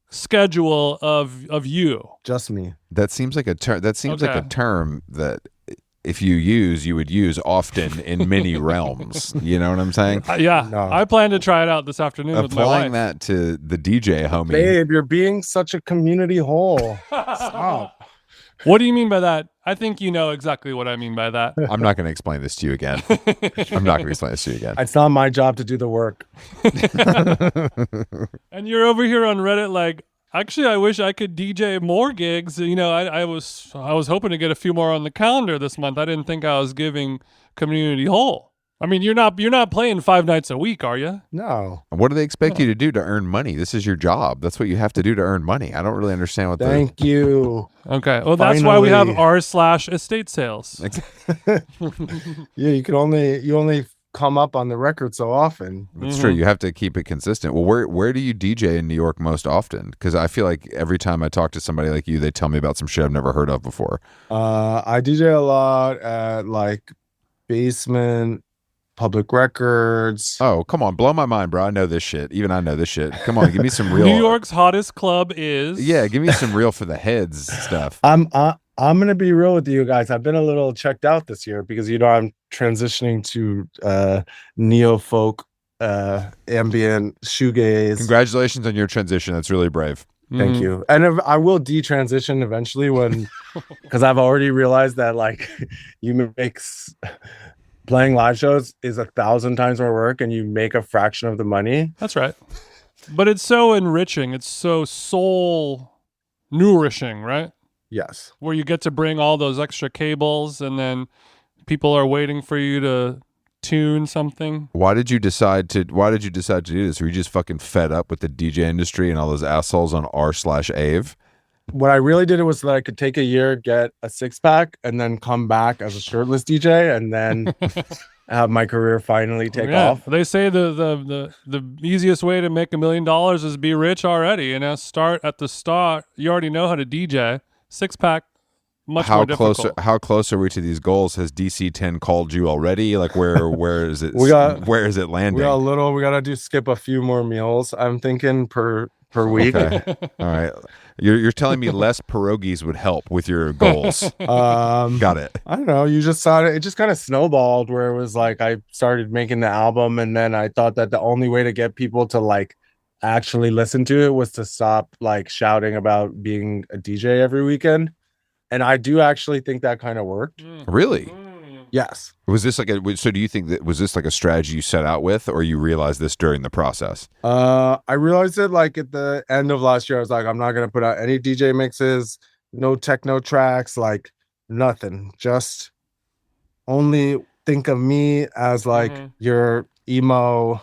schedule of you. Just me. That seems like a term. That seems like a term that if you would use often in many realms. You know what I'm saying? Yeah. No. I plan to try it out this afternoon with my wife. Applying that to the DJ, homie. Babe, you're being such a community hole. Stop. What do you mean by that? I think you know exactly what I mean by that. I'm not going to explain this to you again. It's not my job to do the work. And you're over here on Reddit like, actually, I wish I could DJ more gigs. You know, I was hoping to get a few more on the calendar this month. I didn't think I was giving community whole. I mean, you're not playing 5 nights a week, are you? No. What do they expect you to do to earn money? This is your job. That's what you have to do to earn money. I don't really understand what. Thank you. Okay. Well, that's why we have r/estate sales. Yeah, you only come up on the record so often. That's true. You have to keep it consistent. Well, where do you DJ in New York most often? Because I feel like every time I talk to somebody like you, they tell me about some shit I've never heard of before. I DJ a lot at like Basement, Public Records. Oh, come on. Blow my mind, bro. I know this shit. Even I know this shit. Come on. Give me some real. New York's hottest club is. Yeah. Give me some real for the heads stuff. I'm going to be real with you guys. I've been a little checked out this year because, I'm transitioning to neo-folk, ambient, shoegaze. Congratulations on your transition. That's really brave. Thank you. And I will detransition eventually because I've already realized that like you make playing live shows is 1,000 times more work and you make a fraction of the money. That's right. But it's so enriching. It's so soul nourishing, right? Yes. Where you get to bring all those extra cables and then people are waiting for you to tune something. Why did you decide to do this? Were you just fucking fed up with the DJ industry and all those assholes on r/ave? What I really did was that I could take a year, get a 6-pack, and then come back as a shirtless DJ, and then have my career finally take off. They say the easiest way to make $1 million is be rich already. Start at the start. You already know how to DJ. 6-pack, much more difficult. How close are we to these goals? Has DC-10 called you already? Like where is it? Where is it landing? We got to skip a few more meals. I'm thinking per week. Okay. All right. You're telling me less pierogis would help with your goals. Got it. I don't know. You just saw it. It just kind of snowballed where it was like I started making the album and then I thought that the only way to get people to like actually listen to it was to stop like shouting about being a DJ every weekend. And I do actually think that kind of worked. Really? Yes. Was this so do you think was this like a strategy you set out with, or you realized this during the process? I realized it like at the end of last year. I was like, I'm not going to put out any DJ mixes, no techno tracks, like nothing. Just only think of me as like your emo.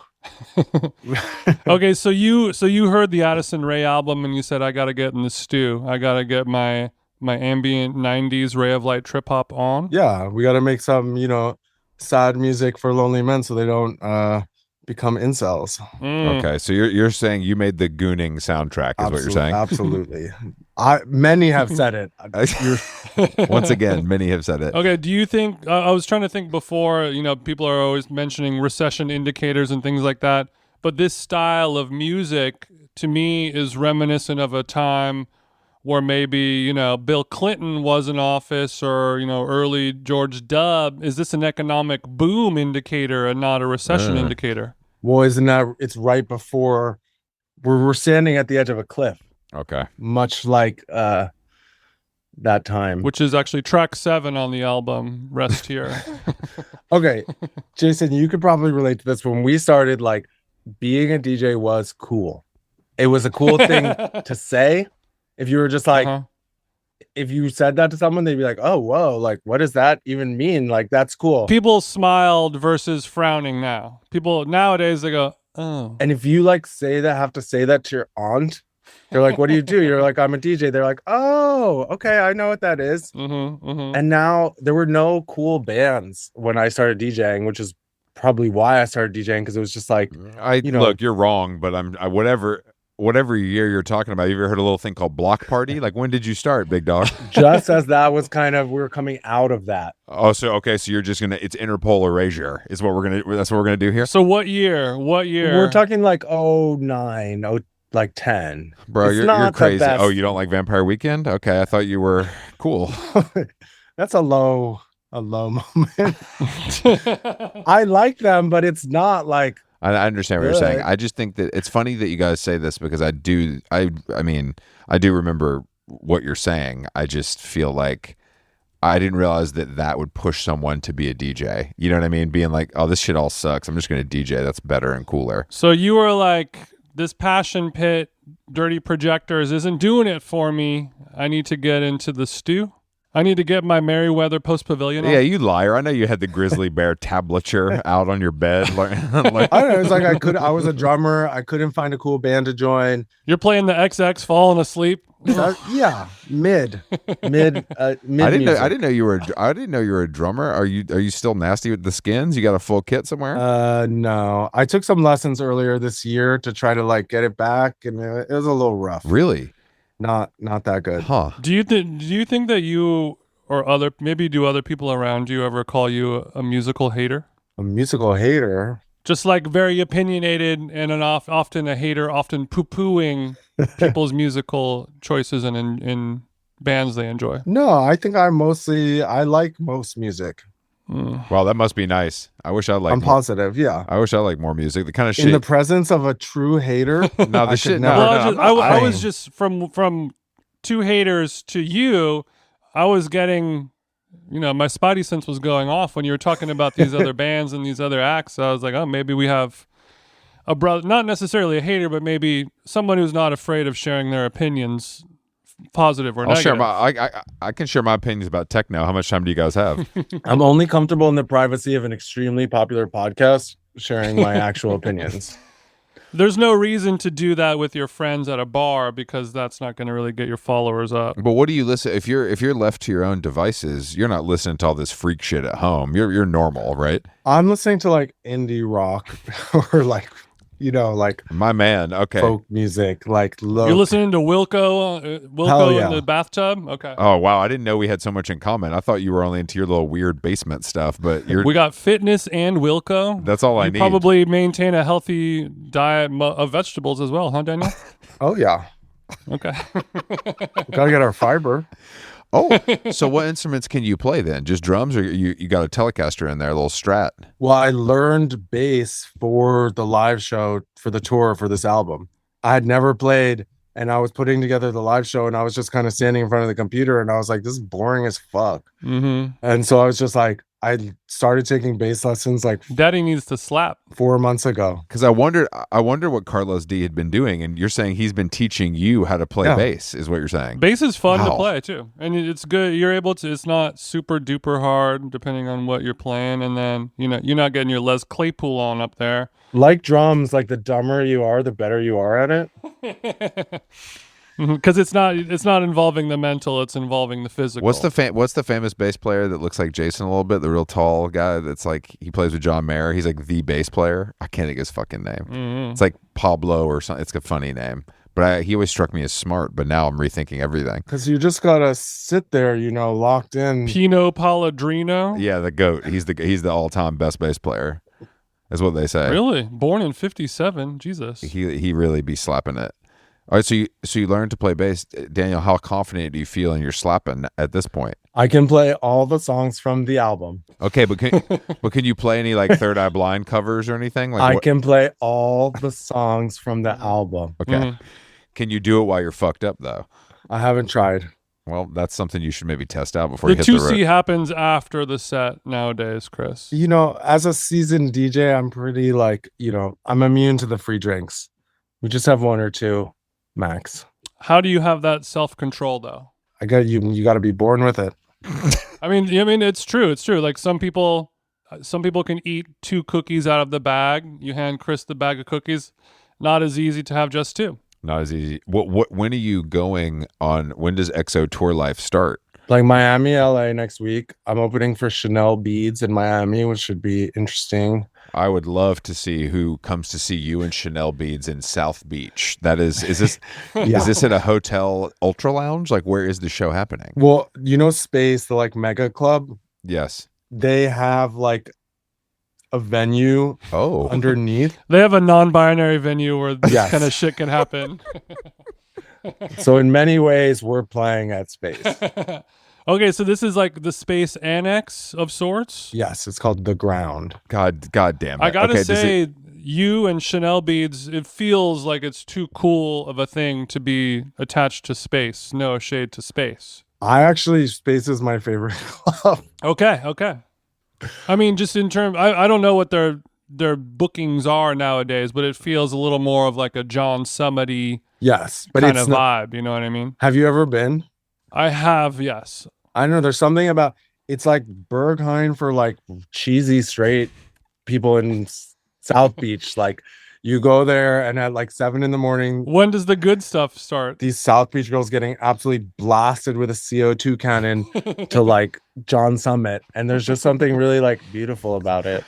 Okay. So you heard the Addison Rae album and you said, I got to get in the stew. I got to get my ambient 90s ray of light trip hop on. Yeah, we got to make some, sad music for lonely men so they don't become incels. Okay, so you're saying you made the Gooning soundtrack is what you're saying? Absolutely. Many have said it. Once again, many have said it. Okay, do you think I was trying to think before, people are always mentioning recession indicators and things like that, but this style of music to me is reminiscent of a time where maybe, Bill Clinton was in office or, early George W. Is this an economic boom indicator and not a recession indicator? Well, isn't that it's right before we're standing at the edge of a cliff. Okay. Much like that time. Which is actually track 7 on the album, Rest Here. Okay. Jason, you could probably relate to this. When we started, like, being a DJ was cool. It was a cool thing to say. If you were just like, if you said that to someone, they'd be like, oh, whoa, like, what does that even mean? Like, that's cool. People smiled versus frowning now. People nowadays, they go, oh. And if you like have to say that to your aunt, they're like, what do you do? You're like, I'm a DJ. They're like, oh, okay, I know what that is. And now there were no cool bands when I started DJing, which is probably why I started DJing, because it was just like, look, you're wrong, but whatever year you're talking about, you ever heard a little thing called Block Party? Like, when did you start, big dog? Just as that was we were coming out of that. Oh, so you're just it's interpol erasure is what that's what we're gonna do here. So what year? We're talking like 09, like 10. Bro, you're crazy. Oh, you don't like Vampire Weekend? Okay, I thought you were cool. That's a low moment. I like them, but it's not like I understand what you're saying. I just think that it's funny that you guys say this because I do remember what you're saying. I just feel like I didn't realize that would push someone to be a DJ. You know what I mean? Being like, oh, this shit all sucks. I'm just going to DJ. That's better and cooler. So you were like, this passion pit, dirty projectors isn't doing it for me. I need to get into the stew. I need to get my Merriweather Post Pavilion on. Yeah, you liar. I know you had the grizzly bear tablature out on your bed. I don't know. It's like I was a drummer. I couldn't find a cool band to join. You're playing the XX falling asleep. Yeah, mid. I didn't know you were a drummer. Are you still nasty with the skins? You got a full kit somewhere? No. I took some lessons earlier this year to try to like get it back, and it was a little rough. Really? Not that good. Huh. Do you think that you or other people around you ever call you a musical hater? A musical hater? Just like very opinionated and often a hater, often people's musical choices and in bands they enjoy. No, I think I like most music. Well, that must be nice. I wish I liked. I'm positive, yeah. I wish I liked more music. The kind of shit in the presence of a true hater. No, the shit. I was just from two haters to you. I was getting, my spidey sense was going off when you were talking about these other bands and these other acts. So I was like, oh, maybe we have a brother, not necessarily a hater, but maybe someone who's not afraid of sharing their opinions, positive or negative. I can share my opinions about techno. How much time do you guys have? I'm only comfortable in the privacy of an extremely popular podcast sharing my actual opinions. There's no reason to do that with your friends at a bar because that's not going to really get your followers up. But what do you listen if you're left to your own devices? You're not listening to all this freak shit at home. You're normal, right? I'm listening to like indie rock or like my man. Okay, folk music. Like you're listening to Wilco in the bathtub. Okay. Oh wow, I didn't know we had so much in common. I thought you were only into your little weird basement stuff, but we got fitness and Wilco. That's all I need. Probably maintain a healthy diet of vegetables as well, huh, Daniel? Oh yeah. Okay. Gotta get our fiber. Oh, so what instruments can you play then? Just drums, or you got a Telecaster in there, a little Strat? Well, I learned bass for the live show for the tour for this album. I had never played, and I was putting together the live show, and I was just kind of standing in front of the computer, and I was like, this is boring as fuck. Mm-hmm. And so I was just like, I started taking bass lessons like Daddy needs to slap 4 months ago. Because I wonder what Carlos D had been doing, and you're saying he's been teaching you how to play bass, is what you're saying. Bass is fun to play too, and it's good. You're able to. It's not super duper hard depending on what you're playing, and then you're not getting your Les Claypool on up there. Like drums, like the dumber you are, the better you are at it. Because it's not involving the mental, it's involving the physical. What's the famous bass player that looks like Jason a little bit? The real tall guy that's like he plays with John Mayer. He's like the bass player. I can't think of his fucking name. Mm-hmm. It's like Pablo or something. It's a funny name, but he always struck me as smart. But now I'm rethinking everything. Because you just gotta sit there, locked in. Pino Palladrino. Yeah, the GOAT. He's the all-time best bass player. Is what they say. Really? Born in 57. Jesus. He really be slapping it. All right, so you learned to play bass, Daniel. How confident do you feel in your slapping at this point? I can play all the songs from the album. Okay, but can you play any like Third Eye Blind covers or anything? Like I can play all the songs from the album. Okay, Can you do it while you're fucked up though? I haven't tried. Well, that's something you should maybe test out before The you hit the road. 2C happens after the set nowadays, Chris. As a seasoned DJ, I'm pretty I'm immune to the free drinks. We just have one or two max. How do you have that self-control though? I got you got to be born with it. I mean it's true. Like some people can eat 2 cookies out of the bag. You hand Chris the bag of cookies. Not as easy to have just 2. Not as easy. When are you going on? When does EXO tour life start? Like Miami, LA next week. I'm opening for Chanel Beads in Miami, which should be interesting. I would love to see who comes to see you and Chanel Beads in South Beach. Is this is this in a hotel ultra lounge? Like where is the show happening? Well, Space, the mega club. Yes. They have a venue underneath. They have a non-binary venue where this kind of shit can happen. So in many ways, we're playing at Space. Okay, so this is like the Space Annex of sorts? Yes, it's called The Ground. God damn it. I gotta say, you and Chanel Beads, it feels like it's too cool of a thing to be attached to Space. No shade to Space. Space is my favorite club. Okay. I mean, just in terms, I don't know what their bookings are nowadays, but it feels a little more of like a John Summity but kind of vibe. You know what I mean? Have you ever been? I have, yes. I don't know. There's something about it's like Berghain for cheesy straight people in South Beach. You go there and at 7 a.m. When does the good stuff start? These South Beach girls getting absolutely blasted with a CO2 cannon to John Summit. And there's just something really beautiful about it.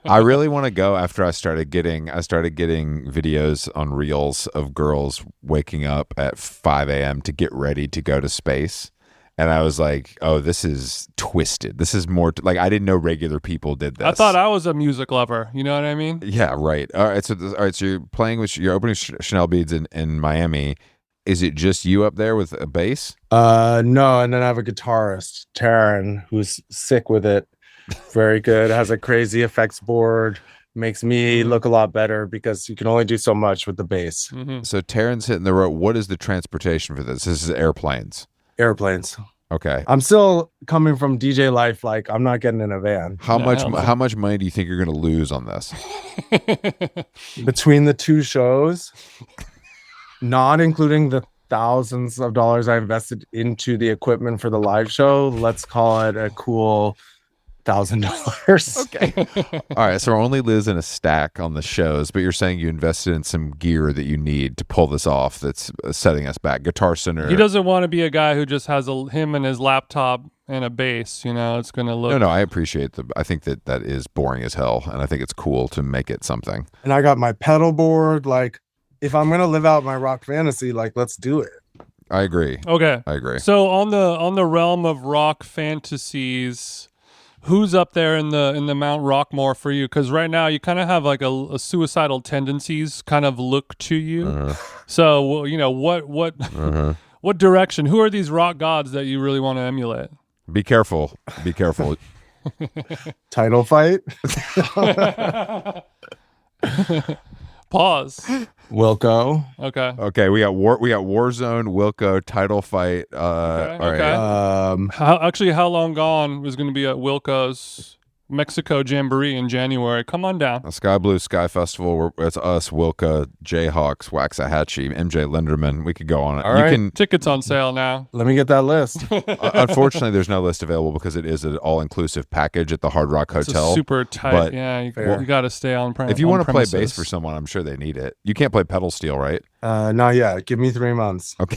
I really want to go after I started getting videos on Reels of girls waking up at 5 a.m. to get ready to go to Space. And I was like, oh, this is twisted. This is more I didn't know regular people did this. I thought I was a music lover. You know what I mean? Yeah, right. All right. So you're opening Chanel Beads in Miami. Is it just you up there with a bass? No. And then I have a guitarist, Taryn, who's sick with it. Very good. Has a crazy effects board. Makes me look a lot better because you can only do so much with the bass. Mm-hmm. So Taryn's hitting the road. What is the transportation for this? This is airplanes. Airplanes. Okay. I'm still coming from DJ life. I'm not getting in a van. How much money do you think you're going to lose on this? Between the 2 shows, not including the thousands of dollars I invested into the equipment for the live show, let's call it a cool $1,000. Okay. All right. So we're only losing a stack on the shows, but you're saying you invested in some gear that you need to pull this off that's setting us back. Guitar Center. He doesn't want to be a guy who just has him and his laptop and a bass. It's going to look. No, I appreciate I think that is boring as hell. And I think it's cool to make it something. And I got my pedal board. If I'm going to live out my rock fantasy, let's do it. I agree. Okay. I agree. So on the realm of rock fantasies, who's up there in the Mount Rockmore for you? Because right now you kind of have a suicidal tendencies kind of look to you. So what direction? Who are these rock gods that you really want to emulate? Be careful. Be careful. Title fight. Pause. Wilco. Okay. We got Warzone, Wilco, Title Fight. All right. How long gone was going to be at Wilco's Mexico Jamboree in January? Come on down. Sky Blue Sky Festival. It's us, Wilco, Jayhawks, Waxahachie, MJ Linderman. We could go on it. All right. Tickets on sale now. Let me get that list. Unfortunately, there's no list available because it is an all-inclusive package at the Hard Rock Hotel. It's super tight. Yeah, you got to stay on premise. If you want to play bass for someone, I'm sure they need it. You can't play pedal steel, right? Not yet. Give me 3 months. Okay.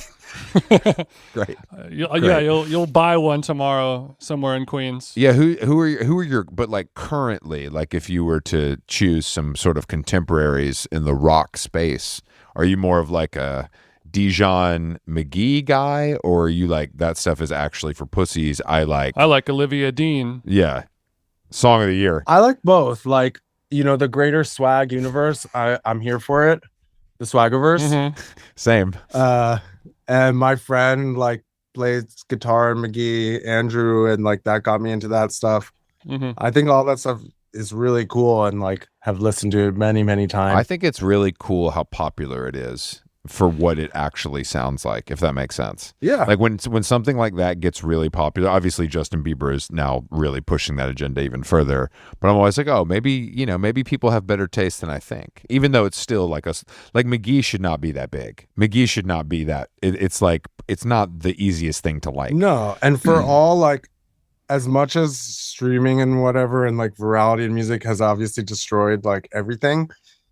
Great. Yeah, you'll buy one tomorrow somewhere in Queens. Yeah, who are your but like currently, like if you were to choose some sort of contemporaries in the rock space, are you more of like a Dijon McGee guy, or are you like that stuff is actually for pussies? I like Olivia Dean. Yeah. Song of the year. I like both. Like, the greater swag universe. I'm here for it. The Swaggiverse. Mm-hmm. Same. And my friend like plays guitar and McGee, Andrew, and like that got me into that stuff. Mm-hmm. I think all that stuff is really cool and like have listened to it many, many times. I think it's really cool how popular it is for what it actually sounds like, if that makes sense. Yeah. Like when something like that gets really popular, obviously Justin Bieber is now really pushing that agenda even further. But I'm always like, oh, maybe people have better taste than I think. Even though it's still like McGee should not be that big. McGee should not be that. It's like, it's not the easiest thing to like. No. And for all like, as much as streaming and whatever and like virality in music has obviously destroyed like everything,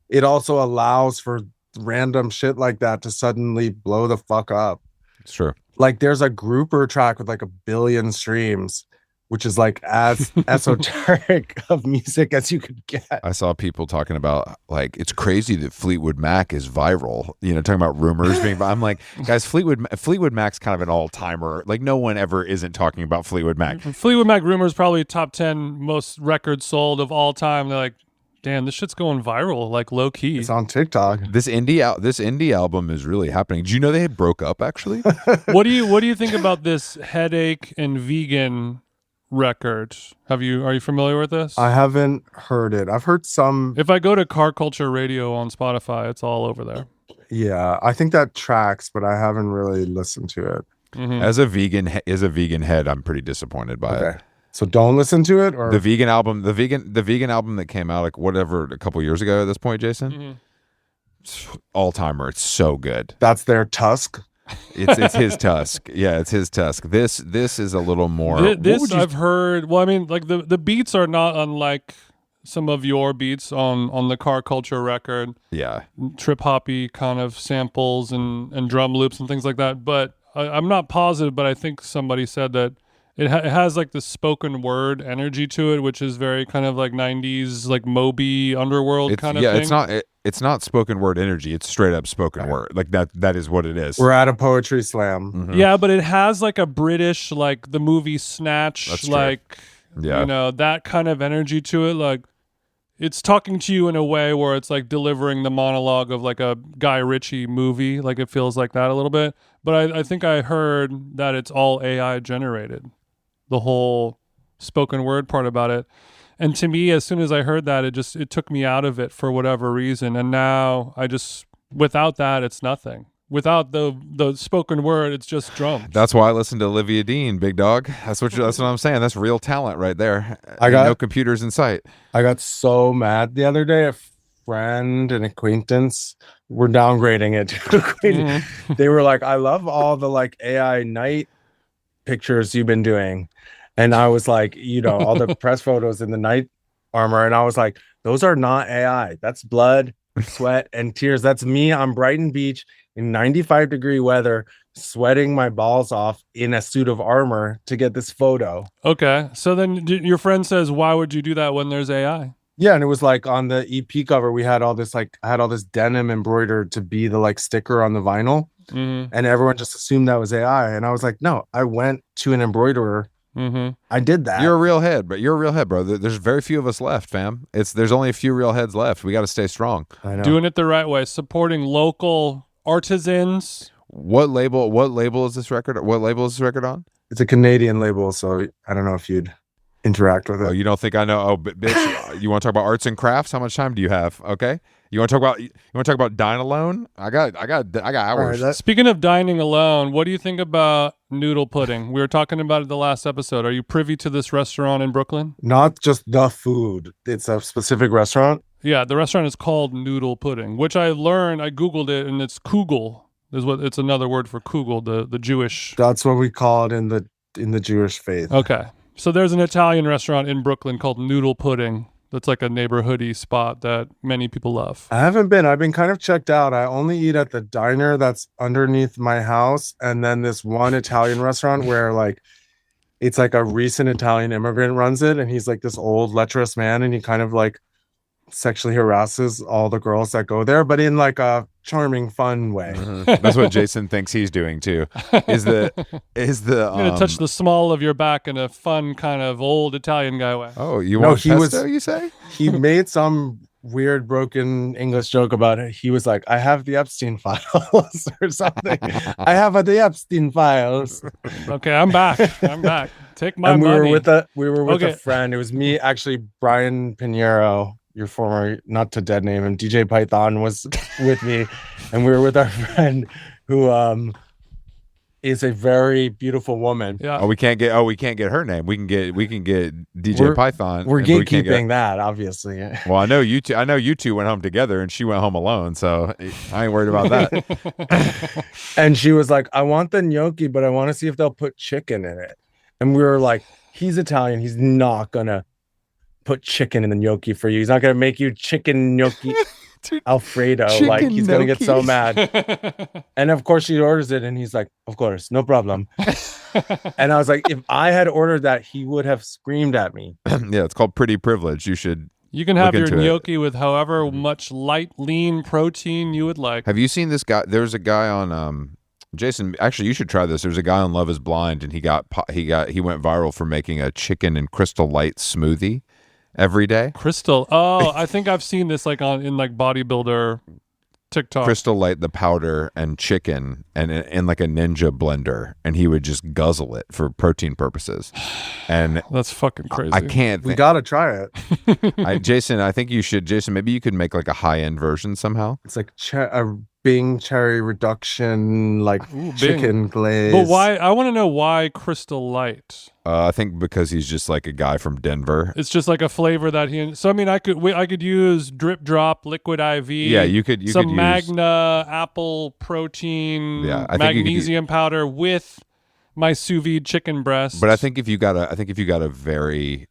it also allows for random shit like that to suddenly blow the fuck up. It's true. Like there's a grouper track with like 1 billion streams, which is like as esoteric of music as you could get. I saw people talking about like it's crazy that Fleetwood Mac is viral. Talking about rumors being. I'm like, guys, Fleetwood Mac's kind of an all timer. Like no one ever isn't talking about Fleetwood Mac. Fleetwood Mac rumors probably top 10 most records sold of all time. They're like, damn, this shit's going viral, like low key. It's on TikTok. This indie album is really happening. Did you know they broke up actually? What do you think about this Headache and Vegan record? Are you familiar with this? I haven't heard it. I've heard some. If I go to Car Culture Radio on Spotify, it's all over there. Yeah, I think that tracks, but I haven't really listened to it. Mm-hmm. As a vegan head, I'm pretty disappointed by it. So don't listen to it, or the vegan album that came out like whatever a couple years ago at this point, Jason. Mm-hmm. All timer. It's so good. That's their Tusk. It's his Tusk. Yeah, it's his Tusk. This is a little more. This I've heard. Well, I mean, like the beats are not unlike some of your beats on the Car Culture record. Yeah, trip hoppy kind of samples and drum loops and things like that. But I'm not positive. But I think somebody said that. It has like the spoken word energy to it, which is very kind of like 90s, like Moby underworld kind of thing. Yeah, it's not spoken word energy. It's straight up spoken word. Like that is what it is. We're at a poetry slam. Mm-hmm. Yeah, but it has like a British, like the movie Snatch, like, that kind of energy to it. Like it's talking to you in a way where it's like delivering the monologue of like a Guy Ritchie movie. Like it feels like that a little bit. But I think I heard that it's all AI generated. The whole spoken word part about it. And to me, as soon as I heard that, it took me out of it for whatever reason. And now without that, it's nothing. Without the spoken word, it's just drums. That's why I listen to Olivia Dean, big dog. That's what I'm saying. That's real talent right there. No computers in sight. I got so mad the other day. A friend and acquaintance were downgrading it to acquaintance. Mm-hmm. They were like, I love all the like AI night pictures you've been doing. And I was like, all the press photos in the night armor. And I was like, those are not AI. That's blood, sweat, and tears. That's me on Brighton Beach in 95-degree weather, sweating my balls off in a suit of armor to get this photo. Okay. So then your friend says, why would you do that when there's AI? Yeah. And it was like on the EP cover, I had all this denim embroidered to be the like sticker on the vinyl. Mm-hmm. And everyone just assumed that was AI. And I was like, no, I went to an embroiderer. Mm-hmm. I did that. You're a real head, bro. There's very few of us left, fam. There's only a few real heads left. We got to stay strong. I know. Doing it the right way, supporting local artisans. What label is this record? What label is this record on? It's a Canadian label, so I don't know if you'd interact with it. Oh, you don't think I know? Oh, bitch, you want to talk about arts and crafts? How much time do you have? Okay. You want to talk about Dine Alone? I got hours. Right, Speaking of dining alone, what do you think about noodle pudding? We were talking about it the last episode. Are you privy to this restaurant in Brooklyn? Not just the food. It's a specific restaurant. Yeah, the restaurant is called Noodle Pudding, which I learned. I googled it, and it's Kugel. It's another word for Kugel, the Jewish. That's what we call it in the Jewish faith. Okay, so there's an Italian restaurant in Brooklyn called Noodle Pudding. That's like a neighborhoody spot that many people love. I haven't been. I've been kind of checked out. I only eat at the diner that's underneath my house, and then this one Italian restaurant where like it's like a recent Italian immigrant runs it, and he's like this old lecherous man, and he kind of like sexually harasses all the girls that go there, but in like a charming, fun way. That's what Jason thinks he's doing too. Is the I'm gonna touch the small of your back in a fun kind of old Italian guy way. Oh, you want pesto, you say? He made some weird broken English joke about it. He was like, I have the Epstein files or something. I have the Epstein files. Okay, I'm back. Take my money. We were with a friend. It was me, actually, Brian Pinheiro, your former, not to dead name him, DJ Python was with me, and we were with our friend who is a very beautiful woman. Yeah. We can't get her name. We can get DJ Python. We're gatekeeping that, obviously. Well, I know you two went home together, and she went home alone, so I ain't worried about that. And she was like, I want the gnocchi, but I want to see if they'll put chicken in it. And we were like, he's Italian. He's not gonna put chicken in the gnocchi for you. He's not gonna make you chicken gnocchi Alfredo. Like, he's gonna get so mad. And of course she orders it, and he's like, of course, no problem. And I was like, if I had ordered that, he would have screamed at me. Yeah, it's called pretty privilege. You can have your gnocchi with however much light, lean protein you would like. Have you seen this guy? There's a guy on Jason, actually, you should try this. There's a guy on Love Is Blind, and he went viral for making a chicken and Crystal Light smoothie every day. Crystal. Oh, I think I've seen this like in like bodybuilder TikTok. Crystal Light, the powder, and chicken, and in like a ninja blender, and he would just guzzle it for protein purposes. And that's fucking crazy. I can't. We gotta try it. Jason, I think you should. Jason, maybe you could make like a high-end version somehow. It's like a Bing cherry reduction, like chicken glaze. But why? I want to know why Crystal Light. I think because he's just like a guy from Denver. It's just like a flavor that he. So I mean, I could use Drip Drop Liquid IV. Yeah, you could. Some could use Magna apple protein, magnesium powder with my sous vide chicken breast. But I think if you got a very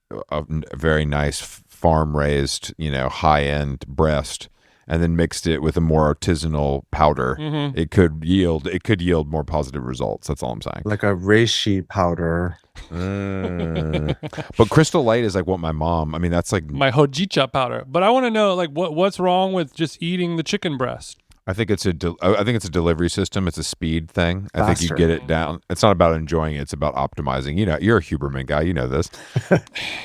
nice farm raised, high end breast, and then mixed it with a more artisanal powder, it could yield more positive results. That's all I'm saying. Like a reishi powder. But Crystal Light is like what my mom. I mean, that's like my hojicha powder. But I want to know, like, what's wrong with just eating the chicken breast? I think it's a delivery system. It's a speed thing. Faster. I think you get it down. It's not about enjoying it. It's about optimizing. You're a Huberman guy. You know this.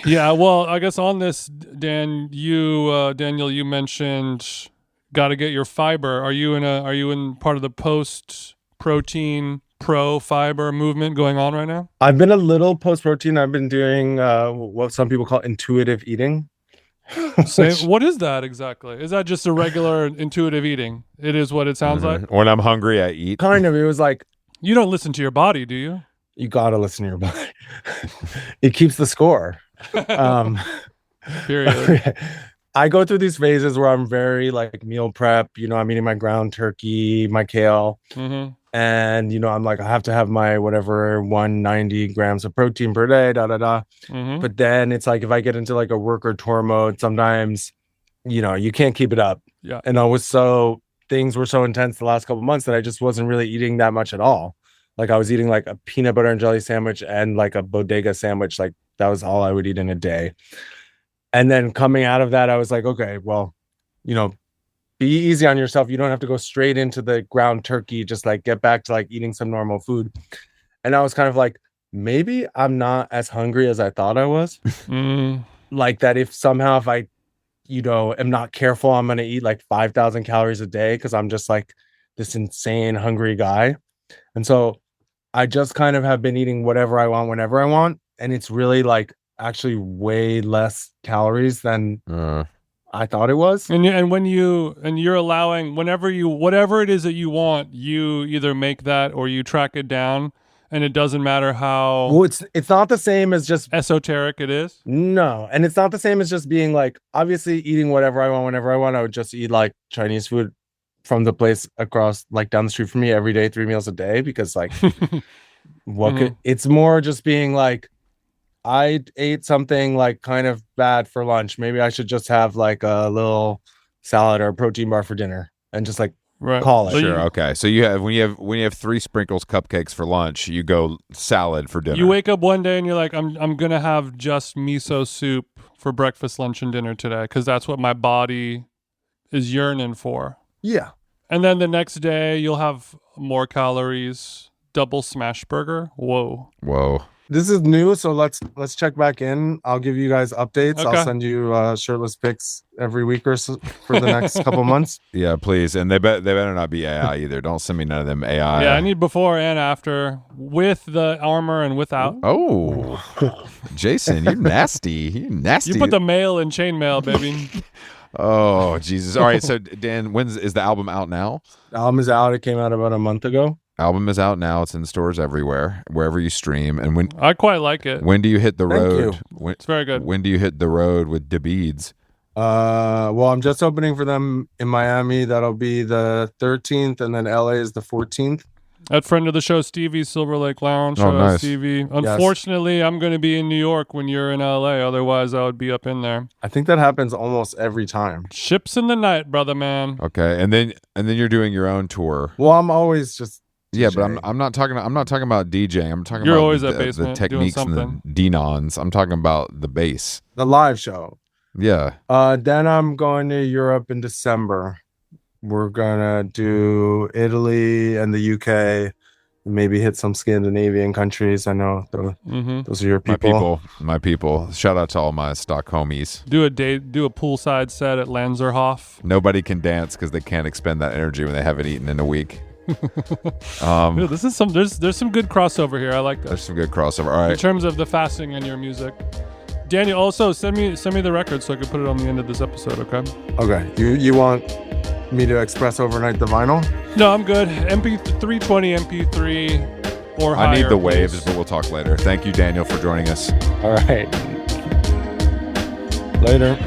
Yeah. Well, I guess on this, Daniel, you mentioned got to get your fiber. Are you in part of the post protein pro fiber movement going on right now? I've been a little post protein. I've been doing what some people call intuitive eating. What is that exactly? Is that just a regular intuitive eating? It is what it sounds like. When I'm hungry, I eat. Kind of. It was like, you don't listen to your body, do you? You gotta listen to your body. It keeps the score. Period. I go through these phases where I'm very like meal prep. I'm eating my ground turkey, my kale, and I'm like, I have to have my whatever 190 grams of protein per day. But then it's like if I get into like a worker tour mode, sometimes you can't keep it up. Yeah. And things were so intense the last couple of months that I just wasn't really eating that much at all. Like I was eating like a peanut butter and jelly sandwich and like a bodega sandwich. Like that was all I would eat in a day. And then coming out of that, I was like, okay, well, be easy on yourself. You don't have to go straight into the ground turkey. Just like get back to like eating some normal food. And I was kind of like, maybe I'm not as hungry as I thought I was. Like that if I, am not careful, I'm going to eat like 5,000 calories a day because I'm just like this insane hungry guy. And so I just kind of have been eating whatever I want, whenever I want. And it's really like actually way less calories than I thought it was. And you're allowing whatever it is that you want, you either make that or you track it down, and it doesn't matter how well, it's not the same as just esoteric it is. No, and it's not the same as just being like obviously eating whatever I want whenever I want. I would just eat like Chinese food from the place across like down the street from me every day, 3 meals a day, because like it's more just being like I ate something like kind of bad for lunch. Maybe I should just have like a little salad or a protein bar for dinner and just like call it. Sure. Okay. So you have when you have 3 sprinkles cupcakes for lunch, you go salad for dinner. You wake up one day and you're like, I'm gonna have just miso soup for breakfast, lunch, and dinner today because that's what my body is yearning for. Yeah. And then the next day you'll have more calories. Double smash burger. Whoa. This is new, so let's check back in. I'll give you guys updates. Okay. I'll send you shirtless pics every week or so for the next couple months. Yeah, please. And they better not be AI either. Don't send me none of them AI. Yeah, I need before and after with the armor and without. Oh, Jason, you're nasty. You're nasty. You put the mail in chainmail, baby. Oh, Jesus. All right. So, Dan, is the album out now? The album is out. It came out about a month ago. Album is out now. It's in stores everywhere, wherever you stream. And when I quite like it. When do you hit the road? Thank you. It's very good. When do you hit the road with the beads? Well, I'm just opening for them in Miami. That'll be the 13th, and then LA is the 14th. At friend of the show, Stevie, Silver Lake Lounge. Oh, nice. Stevie. Unfortunately, I'm going to be in New York when you're in LA. Otherwise, I would be up in there. I think that happens almost every time. Ships in the night, brother, man. Okay, and then you're doing your own tour. Well, I'm always just. Yeah, DJ. but I'm not talking about DJing. I'm talking You're about always the, at basement the techniques doing and the D-nons. I'm talking about the bass. The live show. Yeah. Then I'm going to Europe in December. We're gonna do Italy and the UK. Maybe hit some Scandinavian countries. I know those are your people. My people. Shout out to all my stock homies. Do a poolside set at Lanzerhof. Nobody can dance because they can't expend that energy when they haven't eaten in a week. Dude, this is there's some good crossover here. I like that. There's some good crossover. All right. In terms of the fasting and your music. Daniel, also send me the record so I can put it on the end of this episode, okay? Okay. You want me to express overnight the vinyl? No, I'm good. MP3 320 MP3 or higher. I need the waves, please. but we'll talk later. Thank you, Daniel, for joining us. All right. Later.